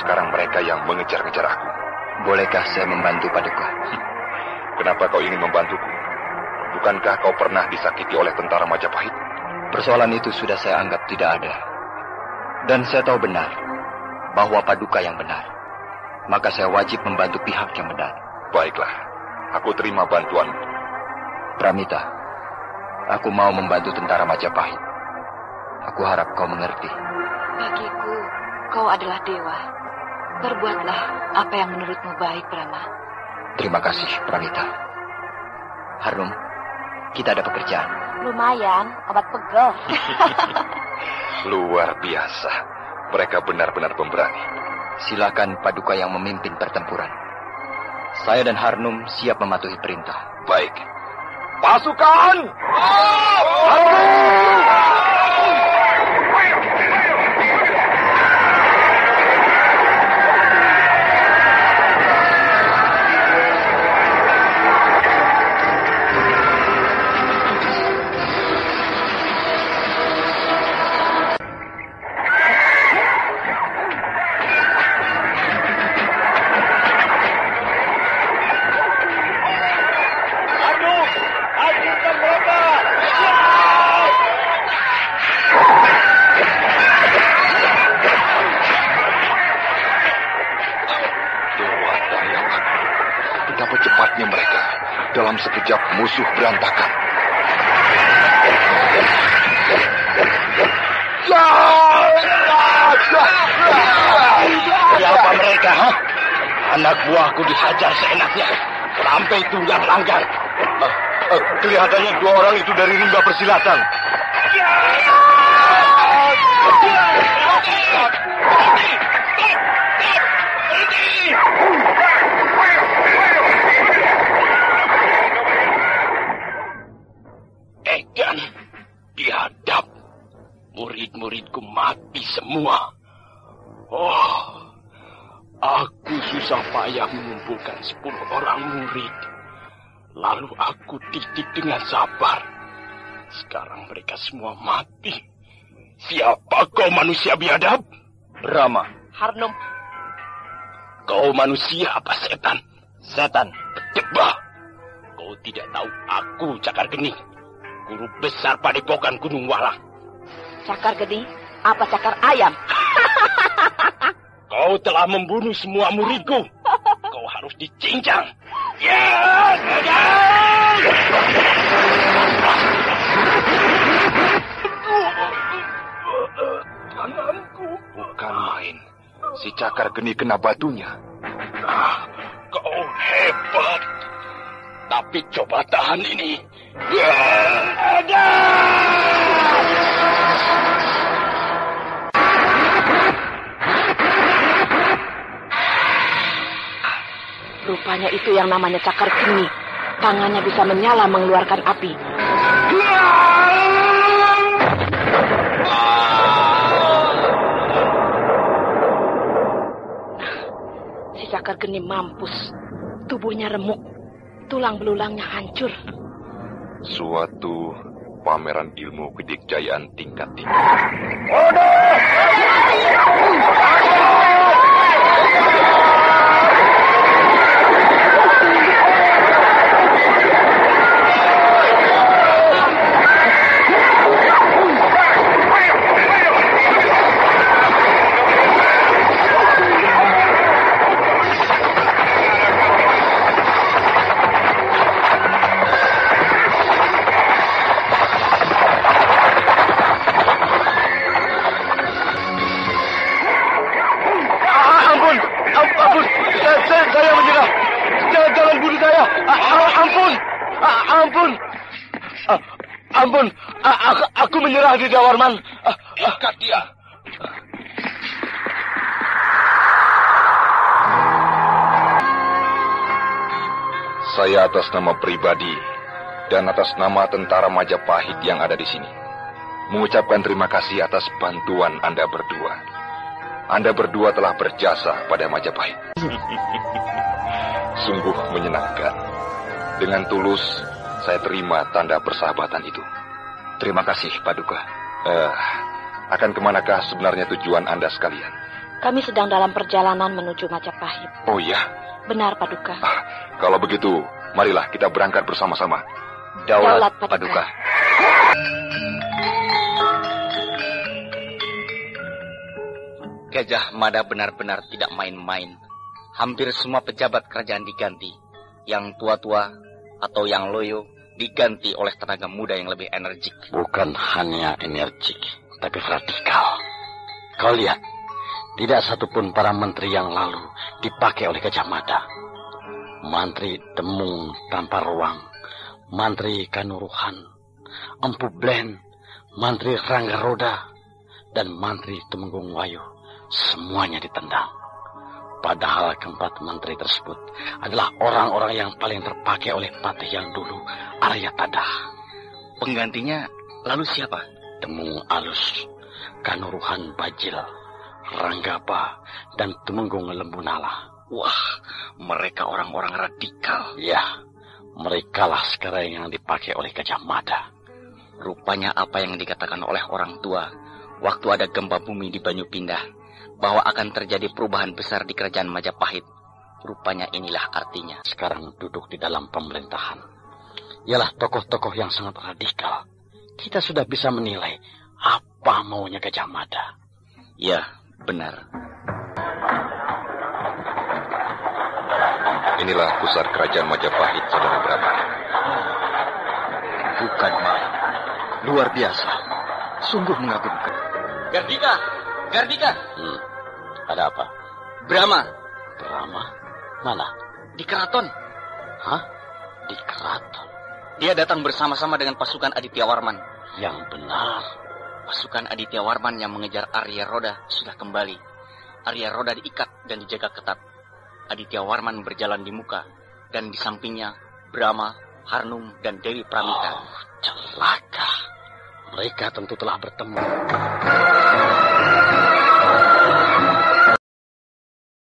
Sekarang mereka yang mengejar-ngejar aku. Bolehkah saya membantu Paduka? Kenapa kau ingin membantuku? Bukankah kau pernah disakiti oleh tentara Majapahit? Persoalan itu sudah saya anggap tidak ada. Dan saya tahu benar bahwa Paduka yang benar. Maka saya wajib membantu pihak yang benar. Baiklah, aku terima bantuanmu. Pramita, aku mau membantu tentara Majapahit. Aku harap kau mengerti. Bagiku, kau adalah dewa. Perbuatlah apa yang menurutmu baik, Brahma. Terima kasih, Pramita. Harnum, kita ada pekerjaan. Lumayan, obat pegel. Luar biasa. Mereka benar-benar pemberani. Silakan Paduka yang memimpin pertempuran. Saya dan Harnum siap mematuhi perintah. Baik. Pasukan! Dalam sekejap musuh berantakan. Siapa mereka, ha? Anak buahku dihajar seenaknya. Sampai tunggang langgar. Kelihatannya dua orang itu dari rimba persilatan. Edan, biadab. Murid-muridku mati semua. Oh, aku susah payah mengumpulkan 10 orang murid. Lalu aku didik dengan sabar. Sekarang mereka semua mati. Siapa kau manusia biadab? Brahma. Harnum. Kau manusia apa setan? Setan. Bedebah. Kau tidak tahu aku Cakar Geni, guru besar Padepokan Gunung Walang. Cakar Geni? Apa cakar ayam? Kau telah membunuh semua muridku. Kau harus dicincang. Ya, tanganku. Bukan main. Si Cakar Geni kena batunya. Kau hebat. Tapi coba tahan ini. Ya, ada. Rupanya itu yang namanya Cakar Geni. Tangannya bisa menyala mengeluarkan api. Si Cakar Geni mampus. Tubuhnya remuk. Tulang belulangnya hancur. Suatu pameran ilmu kedikjayaan tingkat tinggi. Saya menyerah. Jangan bunuh saya. Ampun. Aku menyerah di Dawarman. Ikat dia. Saya atas nama pribadi dan atas nama tentara Majapahit yang ada di sini mengucapkan terima kasih atas bantuan Anda berdua. Anda berdua telah berjasa pada Majapahit. Sungguh menyenangkan. Dengan tulus, saya terima tanda persahabatan itu. Terima kasih, Paduka. Akan kemanakah sebenarnya tujuan Anda sekalian? Kami sedang dalam perjalanan menuju Majapahit. Oh iya? Benar, Paduka. Kalau begitu, marilah kita berangkat bersama-sama. Daulat Paduka. Gajah Mada benar-benar tidak main-main. Hampir semua pejabat kerajaan diganti. Yang tua-tua atau yang loyo diganti oleh tenaga muda yang lebih energik. Bukan hanya energik, tapi radikal. Kau lihat, tidak satupun para menteri yang lalu dipakai oleh Gajah Mada. Mantri Temung tanpa ruang, Mantri Kanuruhan, Empu Blen, Mantri Rangga Roda, dan Mantri Tumenggung Wayu. Semuanya ditendang. Padahal keempat menteri tersebut adalah orang-orang yang paling terpakai oleh patih yang dulu, Arya Tadah. Penggantinya lalu siapa? Temung Alus, Kanuruhan Bajil, Ranggapa, dan Tumenggung Lembunala. Wah, mereka orang-orang radikal. Ya, merekalah sekarang yang dipakai oleh Gajah Mada. Rupanya apa yang dikatakan oleh orang tua waktu ada gempa bumi di Banyu Pindah, bahwa akan terjadi perubahan besar di kerajaan Majapahit. Rupanya inilah artinya. Sekarang duduk di dalam pemerintahan ialah tokoh-tokoh yang sangat radikal. Kita sudah bisa menilai apa maunya Gajah Mada. Ya, benar. Inilah pusat kerajaan Majapahit, Saudara Brahma. Bukan main. Luar biasa. Sungguh mengagumkan. Gardika! Gardika! Ada apa? Brahma. Brahma? Mana? Di keraton. Hah? Di keraton? Dia datang bersama-sama dengan pasukan Aditya Warman. Yang benar. Pasukan Aditya Warman yang mengejar Arya Roda sudah kembali. Arya Roda diikat dan dijaga ketat. Aditya Warman berjalan di muka. Dan di sampingnya Brahma, Harnum, dan Dewi Pramita. Oh, celaka. Mereka tentu telah bertemu.